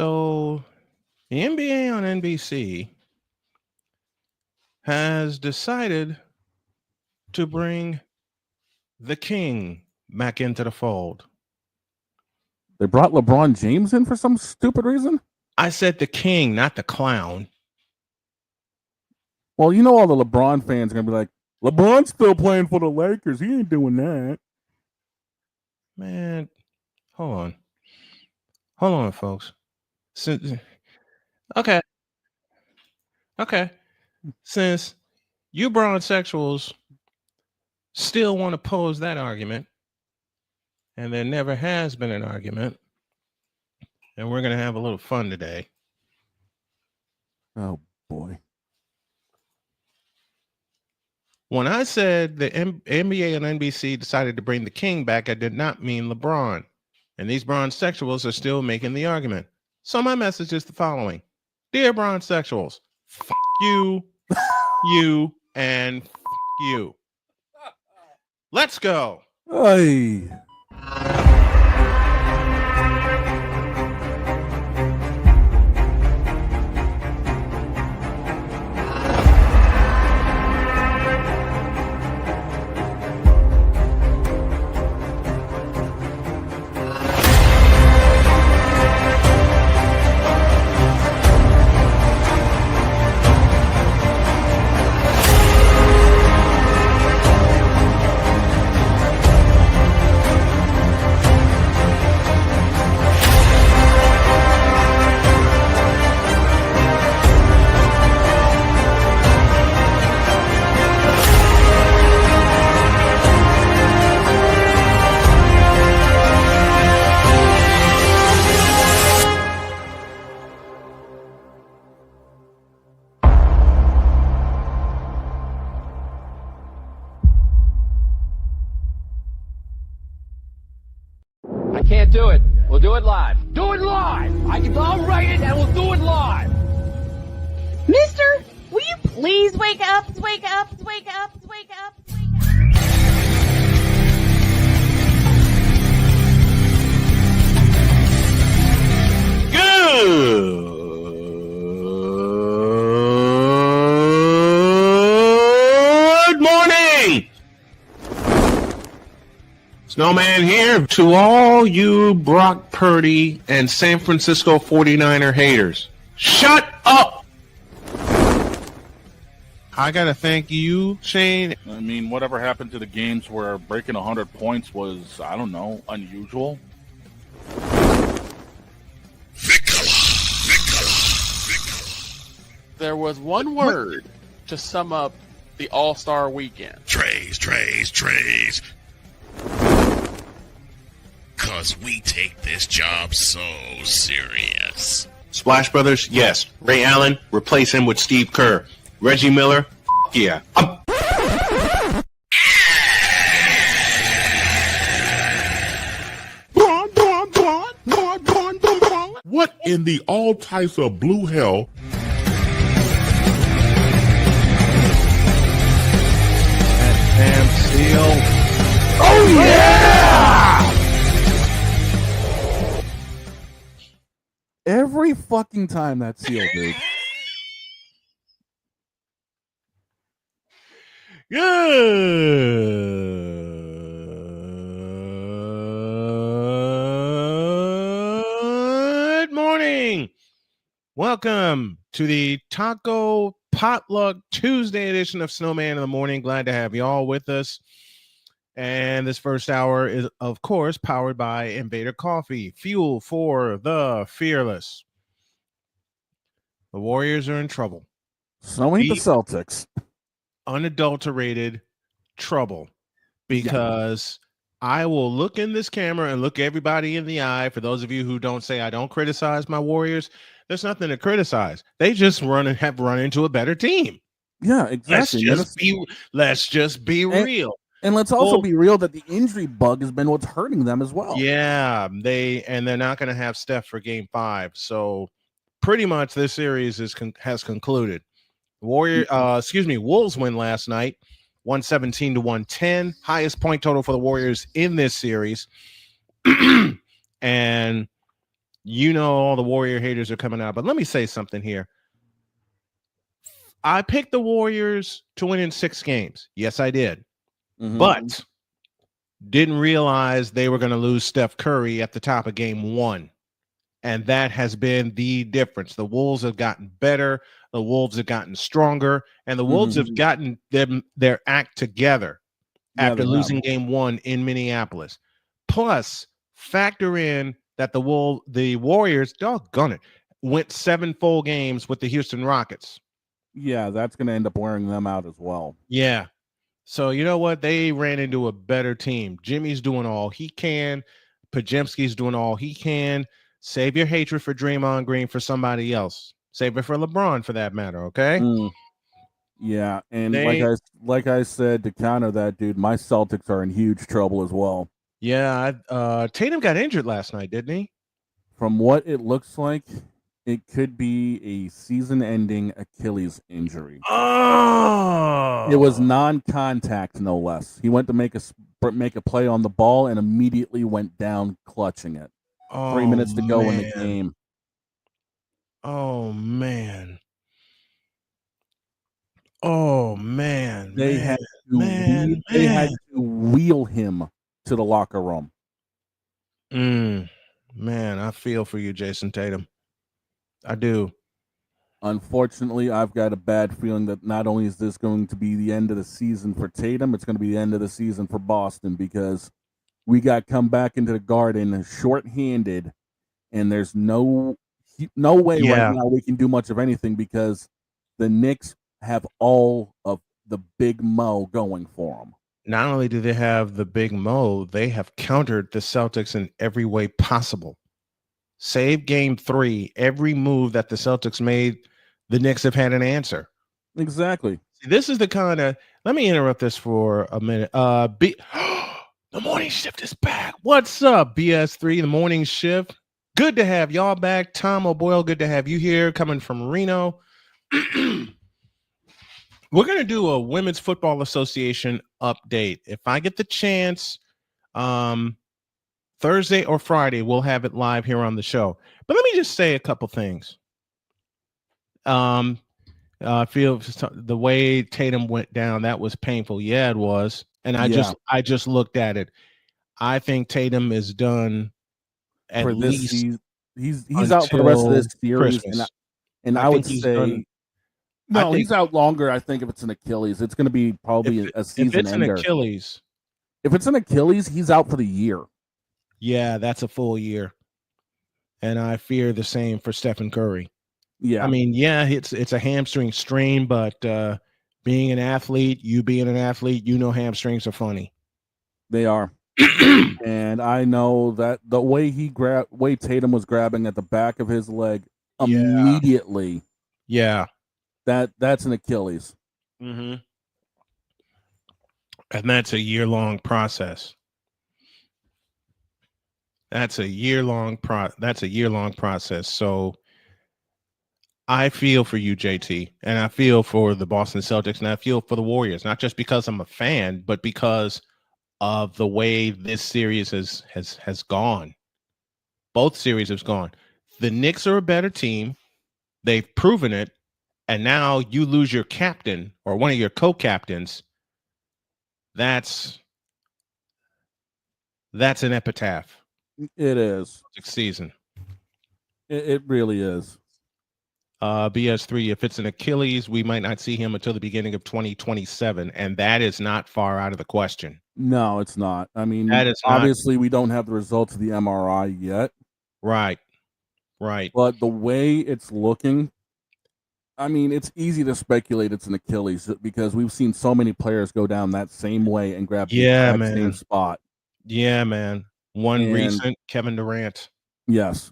So the NBA on NBC has decided to bring the king back into the fold. They brought LeBron James in for some stupid reason? I said the king, not the clown. Well, you know all the LeBron fans are going to be like, LeBron's still playing for the Lakers. He ain't doing that. Man, hold on. Hold on, folks. Okay. Since you bronsexuals still want to pose that argument, and there never has been an argument, and we're going to have a little fun today. Oh, boy. When I said the NBA and NBC decided to bring the king back, I did not mean LeBron. And these bronsexuals are still making the argument. So my message is the following. Dear bronsexuals, f*** you, you, and f*** you. Let's go. Hey. Can't do it. We'll do it live. Do it live! I'll write it and we'll do it live! Mister, will you please wake up, wake up, wake up, wake up, wake up? Good morning! Snowman here to all you Brock Purdy and San Francisco 49er haters. Shut up! I gotta thank you, Shane. I mean, whatever happened to the games where breaking 100 points was, I don't know, unusual? There was one word to sum up the All-Star weekend. Trays. Cause we take this job so serious. Splash Brothers, yes. Ray Allen, replace him with Steve Kerr. Reggie Miller, yeah. What in the all types of blue hell? Damn seal. Oh, yeah! Every fucking time that seal, dude. Good morning. Welcome to the Taco Potluck Tuesday edition of Snowman in the Morning. Glad to have you all with us. And this first hour is, of course, powered by Invader Coffee, fuel for the fearless. The Warriors are in trouble. So ain't the Celtics. Unadulterated trouble. Because I will look in this camera and look everybody in the eye. For those of you who don't say I don't criticize my Warriors, there's nothing to criticize. They just have run into a better team. Yeah, exactly. Let's just be real. And let's also be real that the injury bug has been what's hurting them as well. Yeah, they're not going to have Steph for Game 5. So pretty much this series has concluded. Wolves win last night, 117-110, highest point total for the Warriors in this series. And You know all the Warrior haters are coming out, but let me say something here. I picked the Warriors to win in 6 games. Yes, I did. But didn't realize they were going to lose Steph Curry at the top of game 1. And that has been the difference. The Wolves have gotten better. The Wolves have gotten stronger. And the Wolves have gotten their act together after losing game 1 in Minneapolis. Plus, factor in that the Warriors, doggone it, went 7 full games with the Houston Rockets. Yeah, that's going to end up wearing them out as well. Yeah. So you know what? They ran into a better team. Jimmy's doing all he can. Pajemski's doing all he can. Save your hatred for Draymond Green for somebody else. Save it for LeBron, for that matter. Okay. Yeah, and like I said, to counter that, dude, my Celtics are in huge trouble as well. Yeah. Tatum got injured last night, didn't he? From what it looks like, it could be a season-ending Achilles injury. Oh, it was non-contact, no less. He went to make a play on the ball and immediately went down, clutching it. 3 minutes to go in the game. Oh man! Oh man! They had to wheel him to the locker room. Man, I feel for you, Jason Tatum. I do. Unfortunately, I've got a bad feeling that not only is this going to be the end of the season for Tatum, it's going to be the end of the season for Boston, because we got come back into the Garden shorthanded, and there's no way right now we can do much of anything, because the Knicks have all of the Big Mo going for them. Not only do they have the Big Mo, they have countered the Celtics in every way possible. Save game 3, every move that the Celtics made, the Knicks have had an answer. Exactly. This is the kind of, let me interrupt this for a minute. The morning shift is back. What's up, BS3, the morning shift? Good to have y'all back. Tom O'Boyle, good to have you here, coming from Reno. We're going to do a Women's Football Association update. If I get the chance, Thursday or Friday, we'll have it live here on the show. But let me just say a couple things. I feel the way Tatum went down, that was painful. Yeah, it was. And I just looked at it. I think Tatum is done at for this least season. He's out for the rest of this series. And I would say he's out longer. I think if it's an Achilles, it's going to be probably a season ender. If it's an Achilles, he's out for the year. Yeah, that's a full year. And I fear the same for Stephen Curry. Yeah. I mean, it's a hamstring strain, but being an athlete, you know hamstrings are funny. They are. And I know that the way Tatum was grabbing at the back of his leg immediately. Yeah. That's an Achilles. Mm-hmm. And that's a year-long process. That's a year-long process. So I feel for you, JT, and I feel for the Boston Celtics, and I feel for the Warriors, not just because I'm a fan, but because of the way this series has gone. Both series have gone. The Knicks are a better team. They've proven it. And now you lose your captain or one of your co-captains. That's an epitaph. It is. Next season. It really is. BS3, if it's an Achilles, we might not see him until the beginning of 2027, and that is not far out of the question. No, it's not. I mean, that is obviously we don't have the results of the MRI yet. Right. But the way it's looking, I mean, it's easy to speculate it's an Achilles because we've seen so many players go down that same way and grab the exact same spot. Yeah, man. Recent Kevin Durant. Yes.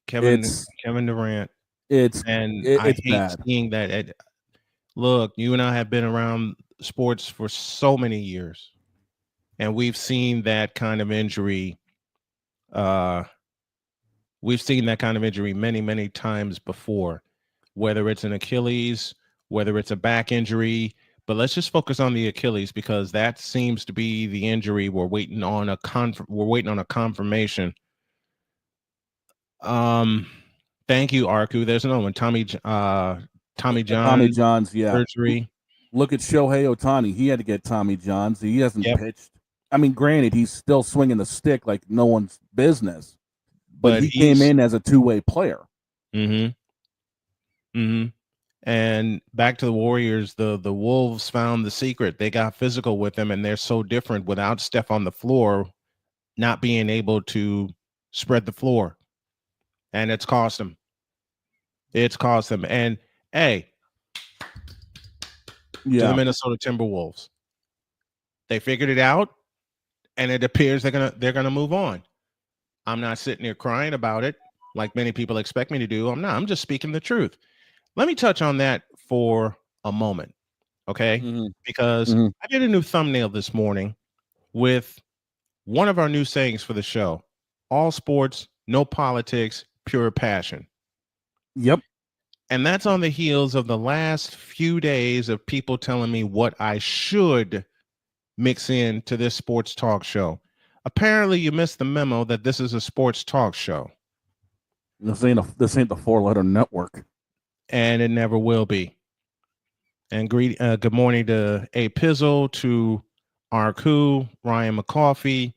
Kevin Durant. I hate bad. Seeing that. Look, you and I have been around sports for so many years, and we've seen that kind of injury. We've seen that kind of injury many, many times before, whether it's an Achilles, whether it's a back injury. But let's just focus on the Achilles because that seems to be the injury we're waiting on a confirmation. Thank you, Arku. There's another one. Tommy John Tommy John's, yeah. surgery. Look at Shohei Ohtani. He had to get Tommy John's. He hasn't Yep. pitched. I mean, granted, he's still swinging the stick like no one's business, but he came in as a two-way player. Mm-hmm. Mm-hmm. And back to the Warriors, the Wolves found the secret. They got physical with him, and they're so different without Steph on the floor, not being able to spread the floor. And it's cost them. It's cost them. And hey, to the Minnesota Timberwolves, they figured it out, and it appears they're gonna move on. I'm not sitting here crying about it like many people expect me to do. I'm not. I'm just speaking the truth. Let me touch on that for a moment, okay? Because I did a new thumbnail this morning with one of our new sayings for the show: all sports, no politics, pure passion. Yep. And that's on the heels of the last few days of people telling me what I should mix into this sports talk show. Apparently, you missed the memo that this is a sports talk show. This ain't the 4-letter network. And it never will be. And good morning to A Pizzle, to Arku, Ryan McCoffey,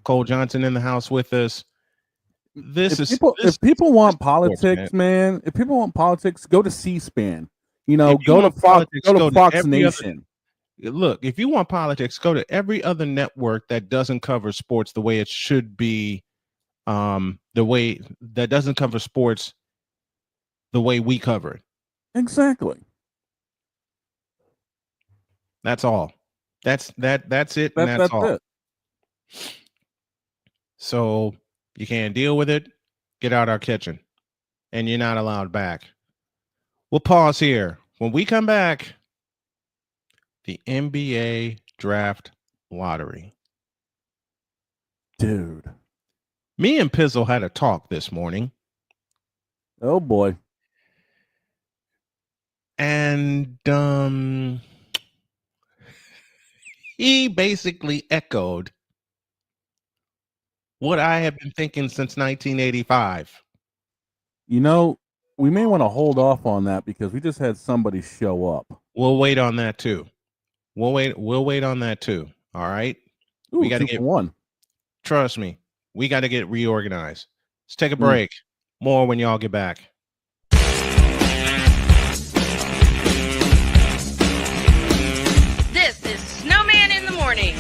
Cole Johnson in the house with us. If people want politics, man, if people want politics, go to C-SPAN. Go to Fox Nation. Look, if you want politics, go to every other network that doesn't cover sports the way it should be, the way that doesn't cover sports the way we cover it. Exactly. That's all. That's it. And that's all. It. So you can't deal with it. Get out our kitchen. And you're not allowed back. We'll pause here. When we come back, the NBA draft lottery. Dude. Me and Pizzle had a talk this morning. Oh boy. And he basically echoed what I have been thinking since 1985. We may want to hold off on that because we just had somebody show up. We'll wait on that too. We'll wait on that too. All right. Ooh, we got to get one. Trust me, we got to get reorganized. Let's take a break. More when y'all get back. This is Snowman in the morning.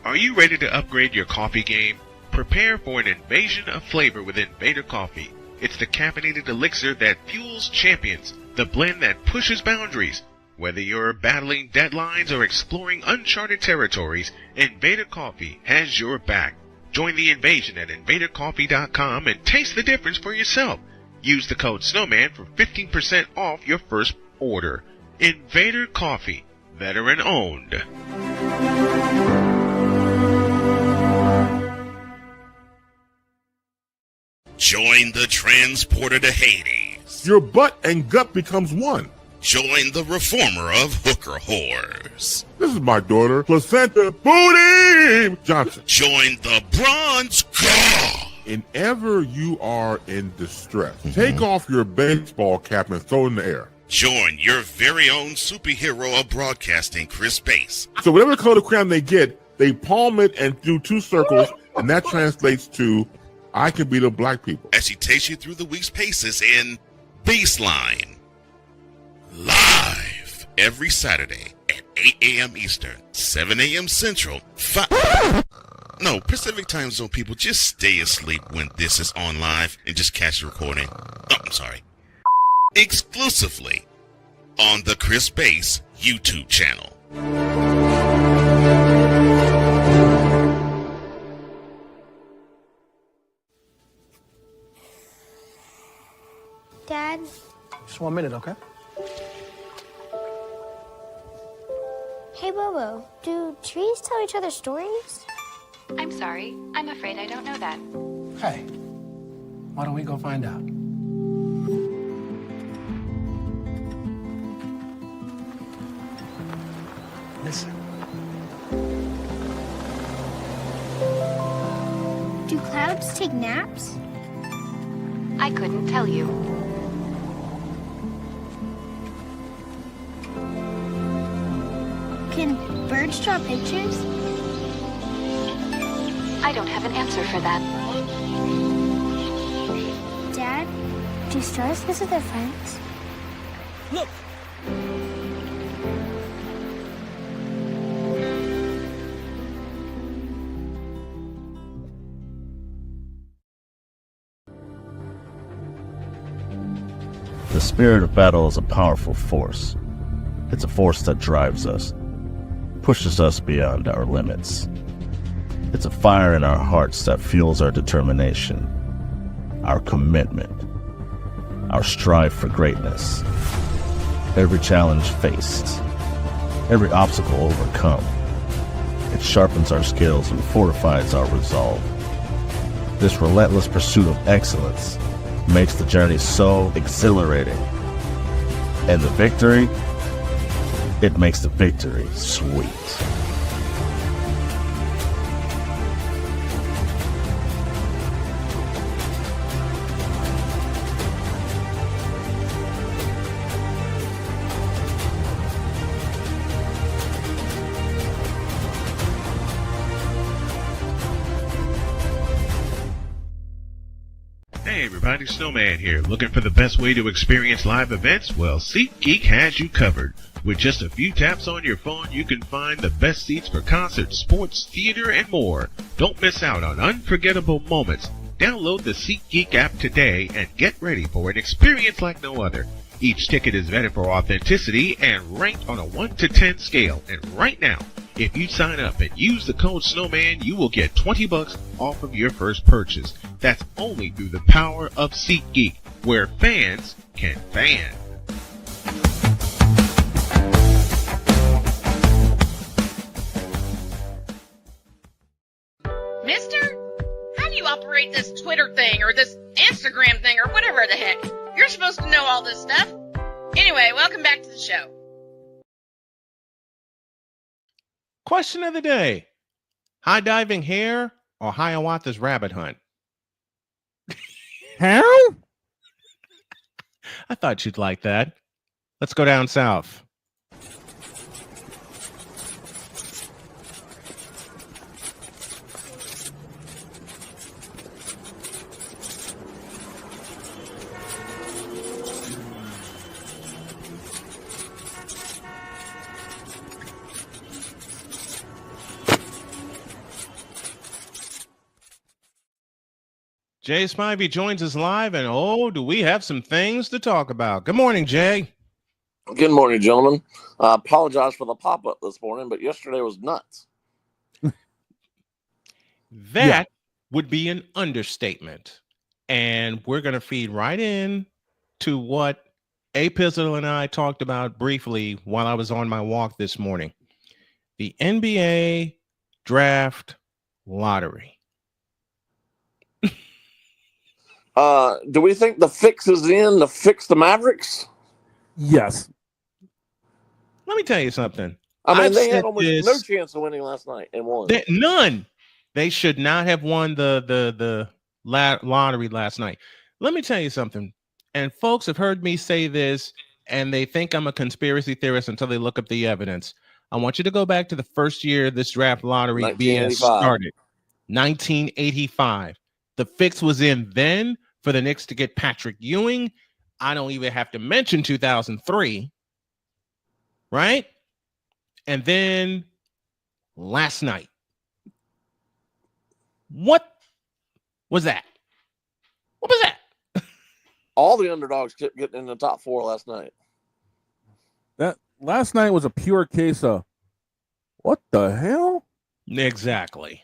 Are you ready to upgrade your coffee game? Prepare for an invasion of flavor with Invader Coffee. It's the caffeinated elixir that fuels champions, the blend that pushes boundaries. Whether you're battling deadlines or exploring uncharted territories, Invader Coffee has your back. Join the invasion at invadercoffee.com and taste the difference for yourself. Use the code Snowman for 15% off your first order. Invader Coffee, veteran owned. Join the transporter to Hades. Your butt and gut becomes one. Join the reformer of hooker whores. This is my daughter, Placenta Booty Johnson. Join the bronze claw. Whenever you are in distress, take off your baseball cap and throw it in the air. Join your very own superhero of broadcasting, Chris Bass. So whatever color crayon they get, they palm it and do 2 circles, and that translates to I can beat up black people. As he takes you through the week's paces in Baseline. Live every Saturday at 8 a.m. Eastern, 7 a.m. Central, Pacific Time Zone people, just stay asleep when this is on live and just catch the recording. I'm sorry. Exclusively on the Chris Bass YouTube channel. Dad? Just 1 minute, okay? Hey, Bobo, do trees tell each other stories? I'm sorry. I'm afraid I don't know that. Hey, why don't we go find out? Listen. Do clouds take naps? I couldn't tell you. Can birds draw pictures? I don't have an answer for that. Dad, do stars visit their friends? Look! The spirit of battle is a powerful force. It's a force that drives us, pushes us beyond our limits. It's a fire in our hearts that fuels our determination, our commitment, our strive for greatness. Every challenge faced, every obstacle overcome, it sharpens our skills and fortifies our resolve. This relentless pursuit of excellence makes the journey so exhilarating. And the victory, it makes the victory sweet. Hey everybody, Snowman here. Looking for the best way to experience live events? Well, SeatGeek has you covered. With just a few taps on your phone, you can find the best seats for concerts, sports, theater, and more. Don't miss out on unforgettable moments. Download the SeatGeek app today and get ready for an experience like no other. Each ticket is vetted for authenticity and ranked on a 1 to 10 scale. And right now, if you sign up and use the code Snowman, you will get $20 off of your first purchase. That's only through the power of SeatGeek, where fans can fan. Mister, how do you operate this Twitter thing or this Instagram thing or whatever the heck? You're supposed to know all this stuff. Anyway, welcome back to the show. Question of the day. High diving hare or Hiawatha's rabbit hunt? How? I thought you'd like that. Let's go down south. Jay Spivey joins us live, and oh, do we have some things to talk about. Good morning, Jay. Good morning, gentlemen. I apologize for the pop-up this morning, but yesterday was nuts. That would be an understatement. And we're going to feed right in to what A. Pizzle and I talked about briefly while I was on my walk this morning. The NBA draft lottery. Do we think the fix is in to fix the Mavericks? Yes. Let me tell you something. I mean, they said had almost no chance of winning last night and won. None. They should not have won the lottery last night. Let me tell you something. And folks have heard me say this, and they think I'm a conspiracy theorist until they look up the evidence. I want you to go back to the first year this draft lottery BS started, 1985. The fix was in then for the Knicks to get Patrick Ewing. I don't even have to mention 2003, right? And then last night. What was that? What was that? All the underdogs kept getting in the top four last night. That last night was a pure case of what the hell? Exactly.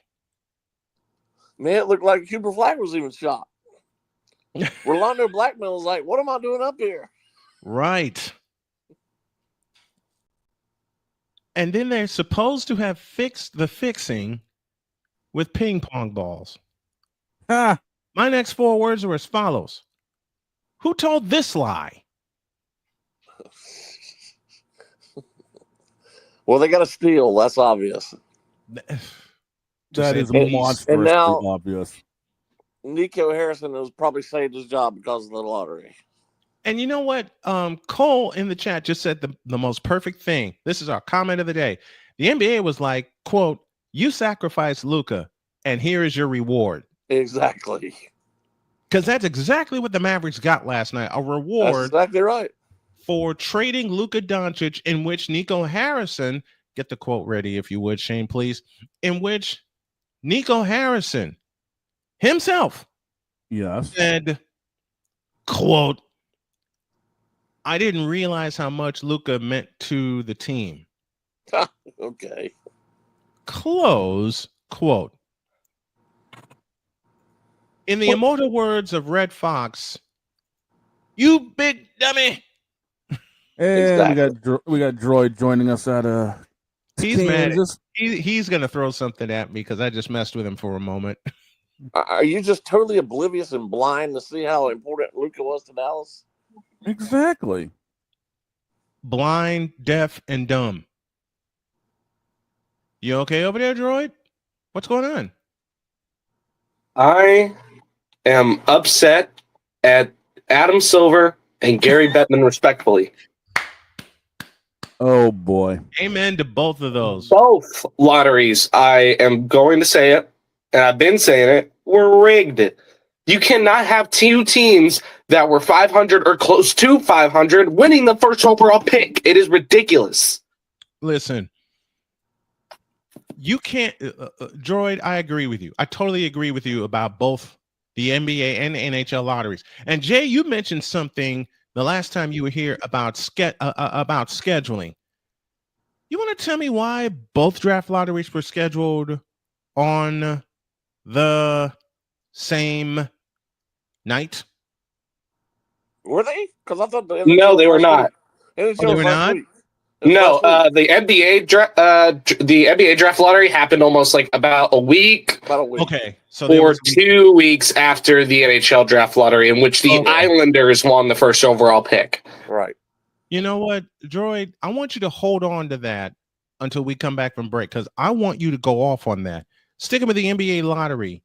Man, it looked like Cooper Flag was even shot. Rolando Blackman was like, what am I doing up here? Right. And then they're supposed to have fixed the fixing with ping pong balls. My next 4 words are as follows. Who told this lie? Well, they got to steal. That's obvious. That is monstrously obvious. Nico Harrison has probably saved his job because of the lottery. And you know what? Cole in the chat just said the most perfect thing. This is our comment of the day. The NBA was like, quote, "You sacrificed Luka, and here is your reward." Exactly. Because that's exactly what the Mavericks got last night. A reward. That's exactly right. For trading Luka Doncic, in which Nico Harrison, get the quote ready if you would, Shane, please, in which Nico Harrison himself said, quote, "I didn't realize how much Luka meant to the team." Okay. Close quote. In the immortal words of Red Fox, "You big dummy." And Exactly. we got Droid joining us out of He's mad. Kansas. He's gonna throw something at me because I just messed with him for a moment. Are you just totally oblivious and blind to see how important Luka was to Dallas? Exactly. Blind, deaf, and dumb. You okay over there, Droid? What's going on? I am upset at Adam Silver and Gary Bettman, respectfully. Oh, boy. Amen to both of those. Both lotteries, I am going to say it, and I've been saying it, were rigged. You cannot have two teams that were 500 or close to 500 winning the first overall pick. It is ridiculous. Listen, you can't, Droid, I agree with you. I totally agree with you about both the NBA and the NHL lotteries. And Jay, you mentioned something the last time you were here about scheduling. You want to tell me why both draft lotteries were scheduled on the same night? Were they? Because I thought No, they were not. Week. Oh, they were not? No, the NBA draft lottery happened almost like about a week. Okay, so or 2 weeks after the NHL draft lottery, in which the Islanders won the first overall pick. Right. You know what, Droid? I want you to hold on to that until we come back from break, because I want you to go off on that. Sticking with the NBA lottery,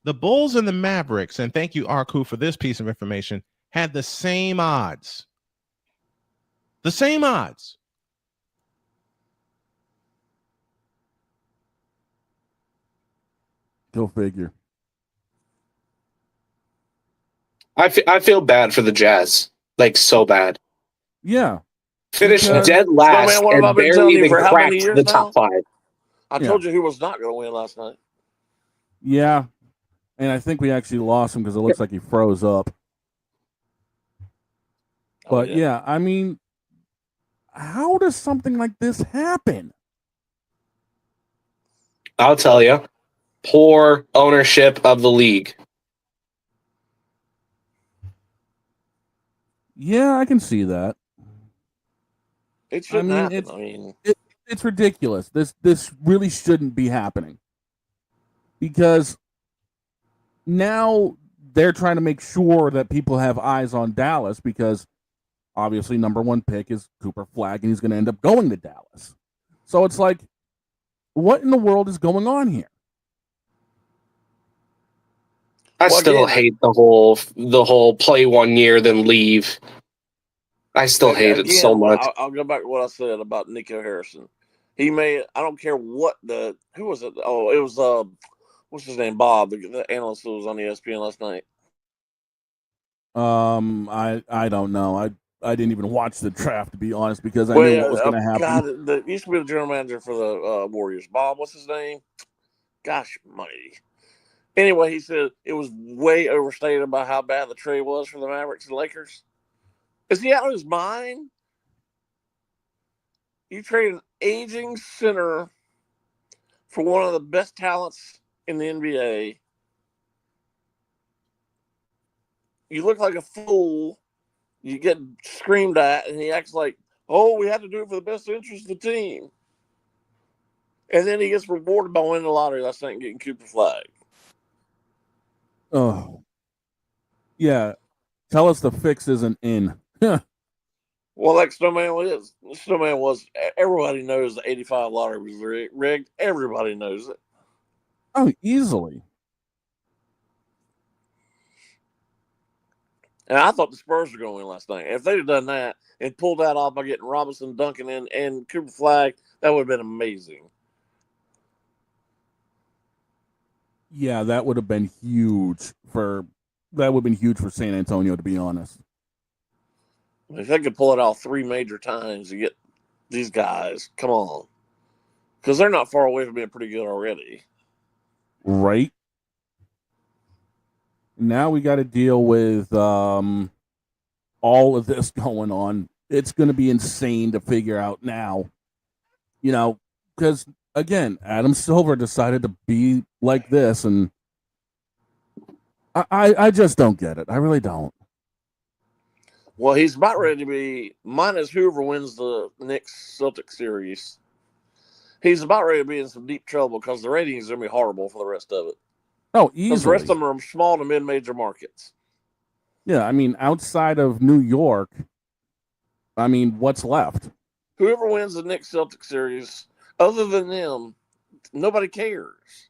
the Bulls and the Mavericks, and thank you, Arku, for this piece of information, had the same odds. The same odds. Go figure. I feel bad for the Jazz, like so bad. Yeah. Finished dead last Snowman, what have I and been telling barely you even for how many cracked years the now? top 5. I told you who was not going to win last night. Yeah. And I think we actually lost him because it looks like he froze up. But yeah, I mean, how does something like this happen? I'll tell you, poor ownership of the league. Yeah, I can see that. It shouldn't happen. It's ridiculous. This really shouldn't be happening. Because now they're trying to make sure that people have eyes on Dallas, because obviously number 1 pick is Cooper Flagg, and he's going to end up going to Dallas. So it's like, what in the world is going on here? I still hate the whole play 1 year then leave. I still hate it so much. I'll go back to what I said about Nico Harrison. He made, I don't care what who was it? Oh, it was what's his name? Bob, the analyst who was on ESPN last night. I don't know. I didn't even watch the draft, to be honest, because I knew what was going to happen. God, used to be the general manager for the Warriors. Bob, what's his name? Gosh, mighty. Anyway, he said it was way overstated about how bad the trade was for the Mavericks and Lakers. Is he out of his mind? You trade an aging center for one of the best talents in the NBA. You look like a fool. You get screamed at, and he acts like, oh, we had to do it for the best interest of the team. And then he gets rewarded by winning the lottery last night and getting Cooper Flagg. Oh. Yeah. Tell us the fix isn't in. Well, like Snowman was. Everybody knows the 85 lottery was rigged. Everybody knows it. Oh, easily. And I thought the Spurs were going to win last night. If they'd have done that and pulled that off by getting Robinson, Duncan, and Cooper Flag, that would have been amazing. Yeah, that would have been huge for San Antonio, to be honest. If they could pull it off 3 major times to get these guys, come on. Because they're not far away from being pretty good already. Right. Now we got to deal with all of this going on. It's going to be insane to figure out now. You know, because, again, Adam Silver decided to be like this, and I just don't get it. I really don't. Well, he's about ready to be, minus whoever wins the next Celtic series, he's about ready to be in some deep trouble because the ratings are going to be horrible for the rest of it. Oh, easily. Because the rest of them are small to mid-major markets. Yeah, I mean, outside of New York, I mean, what's left? Whoever wins the next Celtic series, other than them, nobody cares.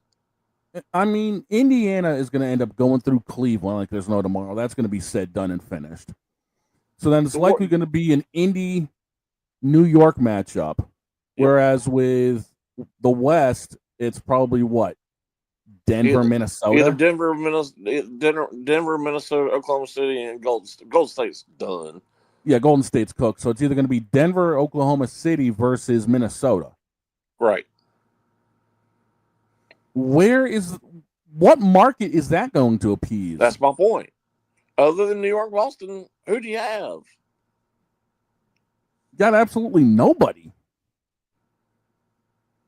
I mean, Indiana is going to end up going through Cleveland like there's no tomorrow. That's going to be said, done, and finished. So then it's likely going to be an Indy-New York matchup. Whereas with the West, it's probably what? Denver, Minnesota? Either Denver, Minnesota, Oklahoma City, and Golden State's done. Yeah, Golden State's cooked. So it's either going to be Denver, Oklahoma City versus Minnesota. Right. What market is that going to appease? That's my point. Other than New York, Boston, who do you have? Got absolutely nobody.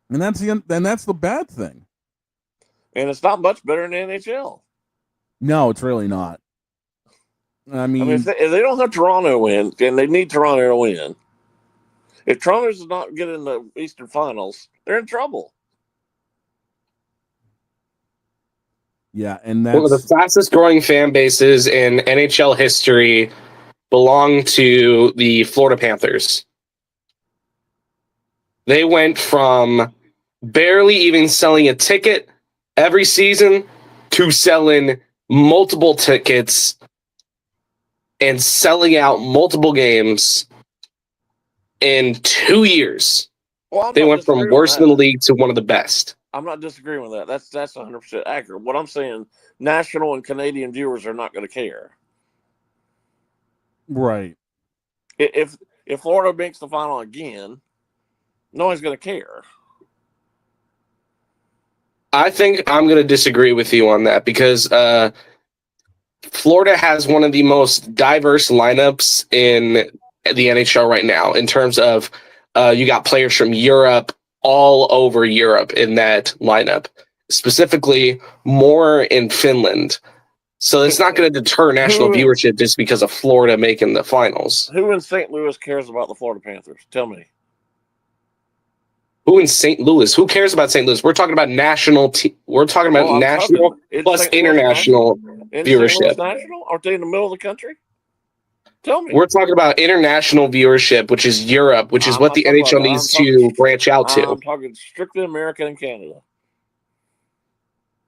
And that's the bad thing. And it's not much better than the NHL. No, it's really not. I mean if they don't have Toronto to win, and they need Toronto to win. If Toronto does not get in the Eastern Finals, they're in trouble. Yeah, and that's one of the fastest growing fan bases in NHL history belong to the Florida Panthers. They went from barely even selling a ticket every season to selling multiple tickets and selling out multiple games in 2 years. Well, they went from worst in the league to one of the best. I'm not disagreeing with that. That's 100% accurate. What I'm saying, national and Canadian viewers are not going to care. Right. If Florida makes the final again, no one's going to care. I think I'm going to disagree with you on that because Florida has one of the most diverse lineups in the NHL right now in terms of you got players from Europe, all over Europe in that lineup, specifically more in Finland. So it's not going to deter national viewership just because of Florida making the finals. Who in St. Louis cares about the Florida Panthers? Tell me. Who in St. Louis? Who cares about St. Louis? We're talking about national. We're talking about national plus international viewership. National? Aren't they in the middle of the country? Tell me. We're talking about international viewership, which is Europe, which is what the NHL needs to branch out to. I'm talking strictly America and Canada.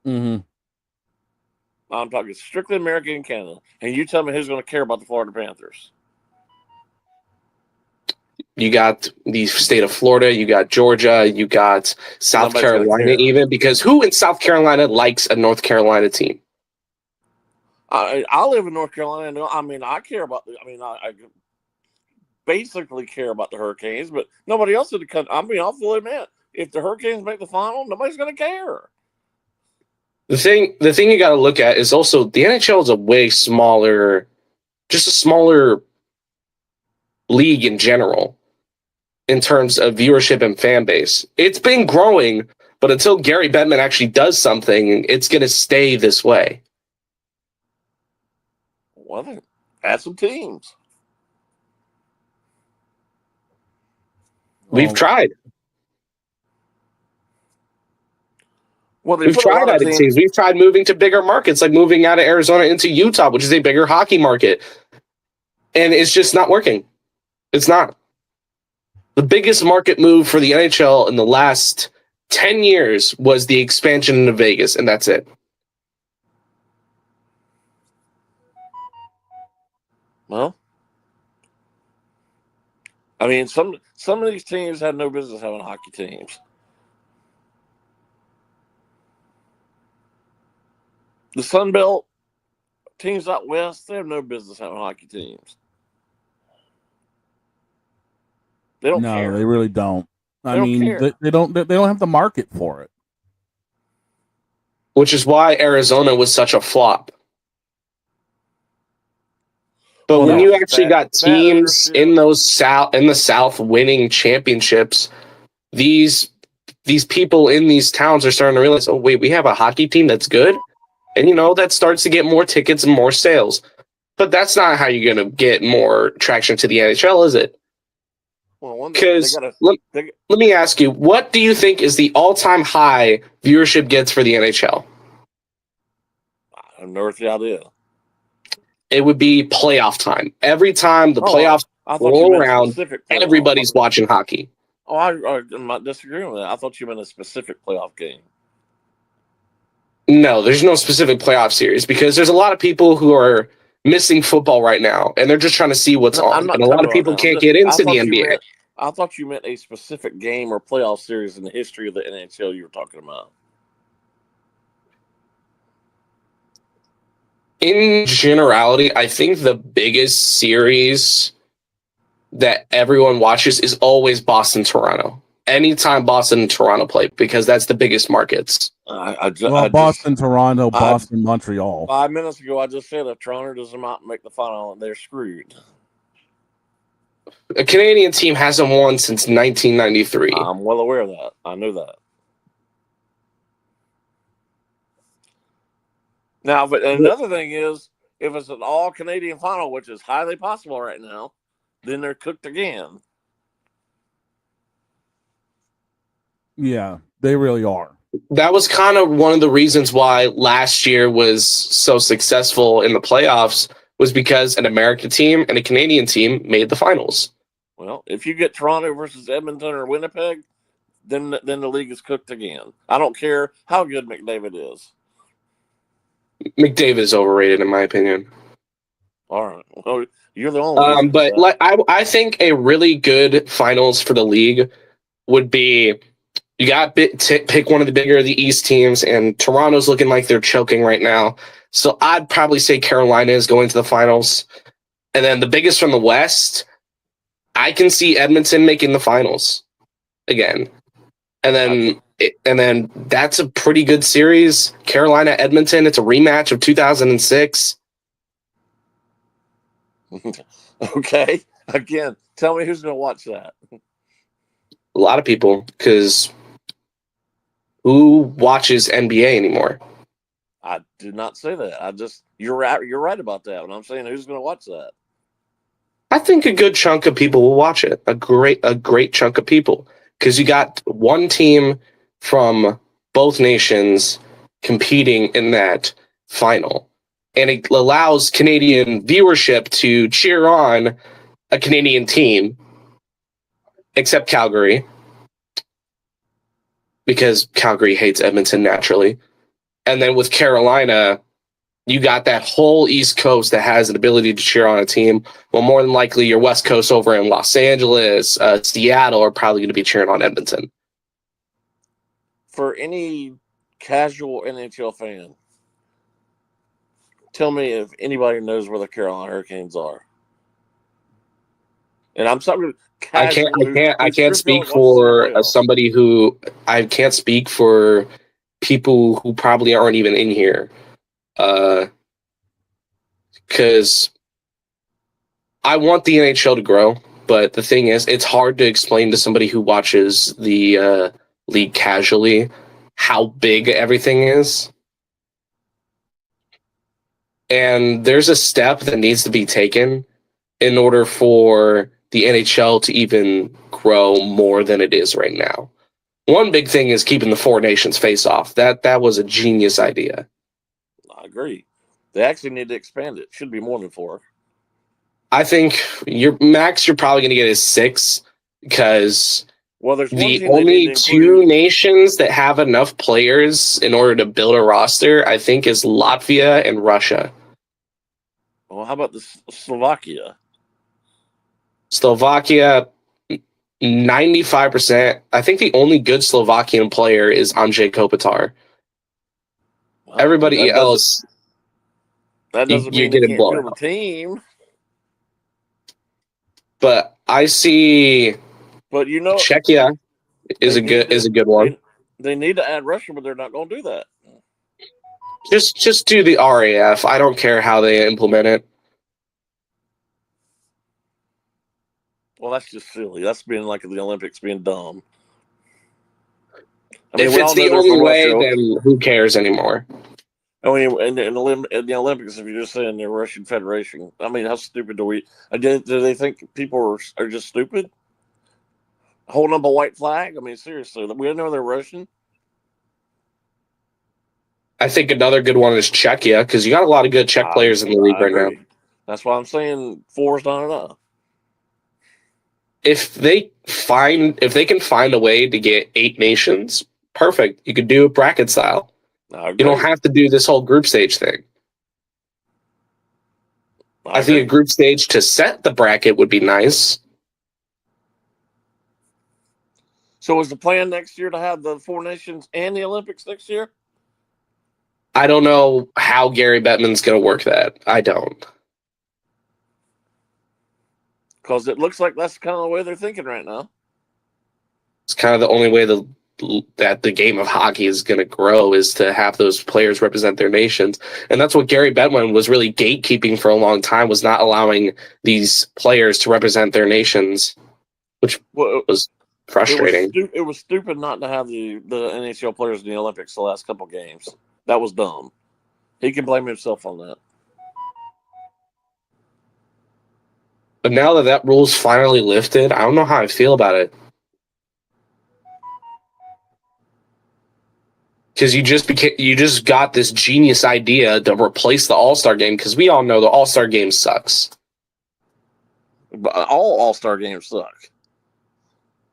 Mm-hmm. I'm talking strictly America and Canada. And you tell me who's going to care about the Florida Panthers. You got the state of Florida, you got Georgia, you got South Carolina even, because who in South Carolina likes a North Carolina team? I live in North Carolina. I mean, I care about. I basically care about the Hurricanes, but nobody else in the country. I mean, I'll fully admit, if the Hurricanes make the final, nobody's going to care. The thing you got to look at is also the NHL is a way smaller, just a smaller league in general in terms of viewership and fan base. It's been growing, but until Gary Bettman actually does something, it's going to stay this way. Well, then add some teams. We've tried. Well, we've tried adding teams. We've tried moving to bigger markets, like moving out of Arizona into Utah, which is a bigger hockey market. And it's just not working. It's not. The biggest market move for the NHL in the last 10 years was the expansion into Vegas, and that's it. Well, I mean, some of these teams have no business having hockey teams. The Sun Belt teams out west, they have no business having hockey teams. They don't care. No, they really don't. I They don't mean, care. they don't have the market for it. Which is why Arizona was such a flop. But Well, when that you was actually got bad teams ownership. in the South winning championships, these people in these towns are starting to realize, oh wait, we have a hockey team that's good, and that starts to get more tickets and more sales. But that's not how you're going to get more traction to the NHL, is it? Well, Because let me ask you, what do you think is the all-time high viewership gets for the NHL? I have no idea. It would be playoff time. Every time the playoffs I thought you roll meant around, specific playoff. everybody's watching hockey. Oh, I'm not disagreeing with that. I thought you meant a specific playoff game. No, there's no specific playoff series because there's a lot of people who are missing football right now, and they're just trying to see what's on. And a lot of people can't get into the NBA. I thought you meant a specific game or playoff series in the history of the NHL you were talking about. In generality, I think the biggest series that everyone watches is always Boston-Toronto. Anytime Boston and Toronto play, because that's the biggest markets. Boston, Toronto, Boston, Montreal. 5 minutes ago, I just said if Toronto doesn't make the final, they're screwed. A Canadian team hasn't won since 1993. I'm well aware of that. I know that. Now, but another thing is, if it's an all-Canadian final, which is highly possible right now, then they're cooked again. Yeah, they really are. That was kind of one of the reasons why last year was so successful in the playoffs, was because an American team and a Canadian team made the finals. Well, if you get Toronto versus Edmonton or Winnipeg, then the league is cooked again. I don't care how good McDavid is. McDavid is overrated, in my opinion. All right. Well, you're the only but I think a really good finals for the league would be, you got pick one of the bigger of the East teams, and Toronto's looking like they're choking right now. So I'd probably say Carolina is going to the finals. And then the biggest from the West, I can see Edmonton making the finals again. And then that's a pretty good series. Carolina, Edmonton, it's a rematch of 2006. Okay. Again, tell me who's going to watch that. A lot of people, because who watches NBA anymore? I did not say that. You're right about that. And I'm saying who's going to watch that. I think a good chunk of people will watch it. A great chunk of people, because you got one team from both nations competing in that final, and it allows Canadian viewership to cheer on a Canadian team, except Calgary, because Calgary hates Edmonton naturally. And then with Carolina, you got that whole East Coast that has an ability to cheer on a team. Well, more than likely, your West Coast over in Los Angeles, Seattle are probably going to be cheering on Edmonton. For any casual NHL fan, tell me if anybody knows where the Carolina Hurricanes are. And I'm sorry, I can't speak for somebody who, I can't speak for people who probably aren't even in here. Because I want the NHL to grow, but the thing is, it's hard to explain to somebody who watches the league casually how big everything is. And there's a step that needs to be taken in order for the NHL to even grow more than it is right now. One big thing is keeping the Four Nations face off. That was a genius idea. I agree. They actually need to expand it. Should be more than 4. I think your max you're probably going to get is 6, because there's the only 2 nations that have enough players in order to build a roster, I think, is Latvia and Russia. Well, how about Slovakia? Slovakia, 95%. I think the only good Slovakian player is Andrzej Kopitar. Well, Everybody else, that doesn't you're mean they getting can't blown field a out. team. But I see. But Czechia is a good one. They need to add Russia, but they're not going to do that. Just do the RAF. I don't care how they implement it. Well, that's just silly. That's being like the Olympics being dumb. I mean, If we it's all know the they're only from way, Russia. then who cares anymore? I mean, in the Olympics, if you're just saying the Russian Federation, I mean, how stupid do we? Do they think people are just stupid? Holding up a white flag? I mean, seriously, we know they're Russian. I think another good one is Czechia because you got a lot of good Czech players in the league right now. That's why I'm saying 4 is not enough. If they can find a way to get 8 nations, perfect. You could do it bracket style. You don't have to do this whole group stage thing. I think a group stage to set the bracket would be nice. So is the plan next year to have the 4 nations and the Olympics next year? I don't know how Gary Bettman's going to work that. I don't. Because it looks like that's kind of the way they're thinking right now. It's kind of the only way that the game of hockey is going to grow is to have those players represent their nations. And that's what Gary Bettman was really gatekeeping for a long time, was not allowing these players to represent their nations, which was frustrating. It was stupid not to have the NHL players in the Olympics the last couple games. That was dumb. He can blame himself on that. But now that rule's finally lifted, I don't know how I feel about it. Because you just got this genius idea to replace the All-Star game, because we all know the All-Star game sucks. All All-Star games suck.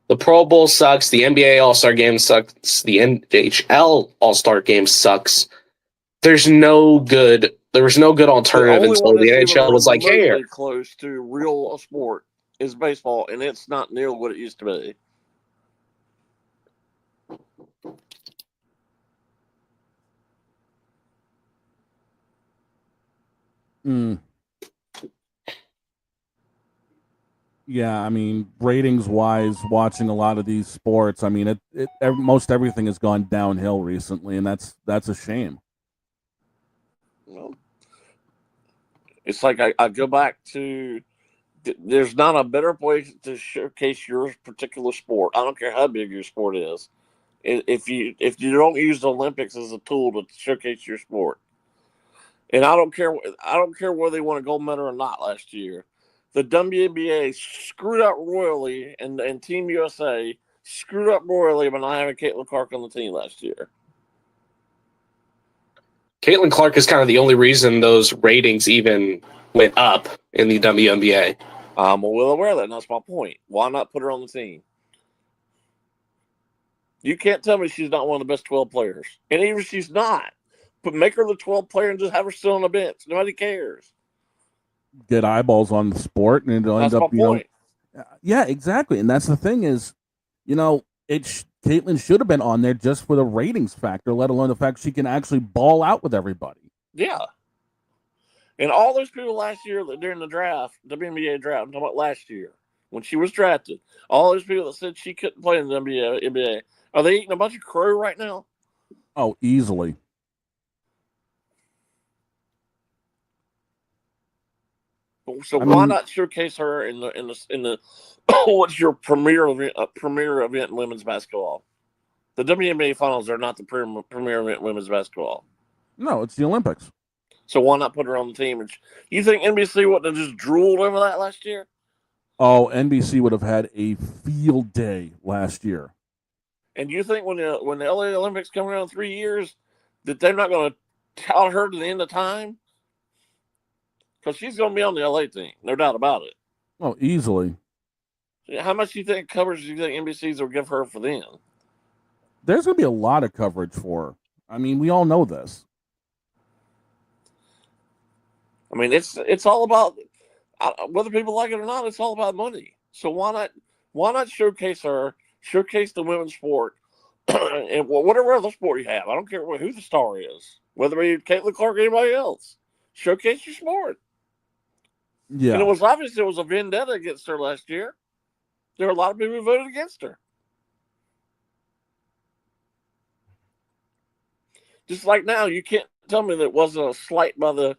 The Pro Bowl sucks. The NBA All-Star game sucks. The NHL All-Star game sucks. There was no good alternative until the NHL was like, "Hey, remotely close to real sport is baseball, and it's not nearly what it used to be." Yeah, I mean, ratings-wise, watching a lot of these sports, I mean, most everything has gone downhill recently, and that's a shame. Well, it's like I go back to, there's not a better way to showcase your particular sport. I don't care how big your sport is. If you don't use the Olympics as a tool to showcase your sport, and I don't care whether they won a gold medal or not last year. The WNBA screwed up royally, and Team USA screwed up royally by not having Caitlin Clark on the team last year. Caitlin Clark is kind of the only reason those ratings even went up in the WNBA. I'm well aware of that, and that's my point. Why not put her on the team? You can't tell me she's not one of the best 12 players. And even if she's not, but make her the 12th player and just have her still on the bench. Nobody cares. Get eyeballs on the sport, and it'll end up, point. Yeah, exactly. And that's the thing is, Caitlin should have been on there just for the ratings factor, let alone the fact she can actually ball out with everybody. Yeah. And all those people last year during the draft, WNBA draft, I'm talking about last year, when she was drafted, all those people that said she couldn't play in the NBA, are they eating a bunch of crow right now? Oh, easily. So why not showcase her in the what's your premier event in women's basketball? The WNBA finals are not the premier event in women's basketball. No, it's the Olympics. So why not put her on the team? You think NBC wouldn't have just drooled over that last year? Oh, NBC would have had a field day last year. And you think when the LA Olympics come around in 3 years that they're not going to tout her to the end of time? Because she's going to be on the LA team, no doubt about it. Oh, easily. How much do you think coverage do you think NBC's will give her for them? There's going to be a lot of coverage for her. I mean, we all know this. I mean, it's all about whether people like it or not. It's all about money. So why not showcase her, showcase the women's sport, and whatever other sport you have. I don't care who the star is, whether it be Caitlin Clark or anybody else. Showcase your sport. Yeah. And it was obvious there was a vendetta against her last year. There were a lot of people who voted against her. Just like now, you can't tell me that it wasn't a slight by the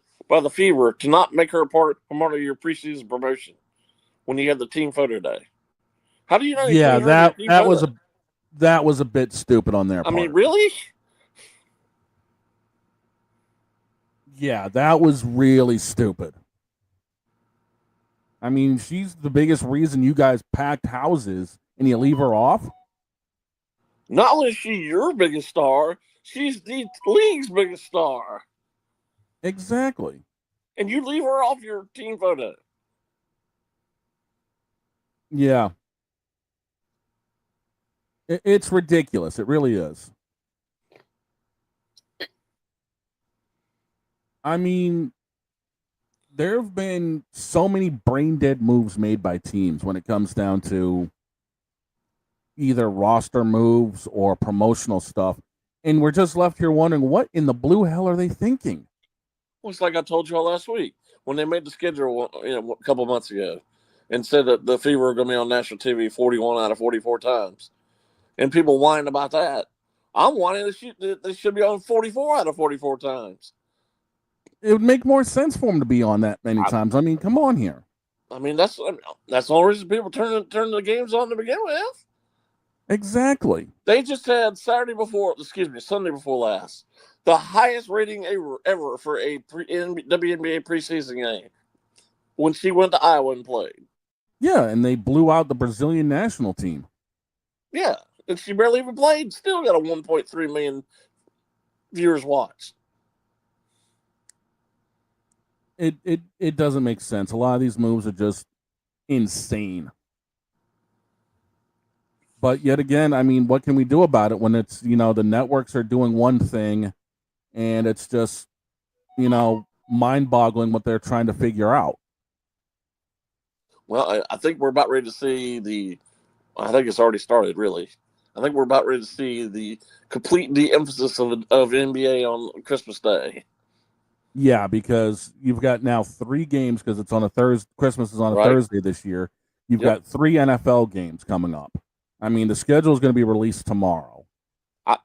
Fever to not make her a part of your preseason promotion when you had the team photo day. How do you not? Yeah, that was a bit stupid on their part. I mean, really? Yeah, that was really stupid. I mean, she's the biggest reason you guys packed houses, and you leave her off? Not only is she your biggest star, she's the league's biggest star. Exactly. And you leave her off your team photo. Yeah. It's ridiculous. It really is. I mean, there have been so many brain dead moves made by teams when it comes down to either roster moves or promotional stuff. And we're just left here wondering, what in the blue hell are they thinking? Well, it's like I told you all last week when they made the schedule a couple months ago and said that the Fever are going to be on national TV 41 out of 44 times. And people whining about that. I'm whining that they should be on 44 out of 44 times. It would make more sense for them to be on that many times. I mean, come on here. I mean, that's the only reason people turn the games on to begin with. Exactly. They just had Sunday before last, the highest rating ever for a WNBA preseason game when she went to Iowa and played. Yeah, and they blew out the Brazilian national team. Yeah, and she barely even played. Still got a 1.3 million viewers watched. It doesn't make sense. A lot of these moves are just insane. But yet again, I mean, what can we do about it when it's, the networks are doing one thing and it's just, mind-boggling what they're trying to figure out. Well, I think we're about ready to see I think it's already started, really. I think we're about ready to see the complete de-emphasis of NBA on Christmas Day. Yeah, because you've got now 3 games because it's on a Thursday. Christmas is on a Thursday this year. You've got 3 NFL games coming up. I mean, the schedule is going to be released tomorrow.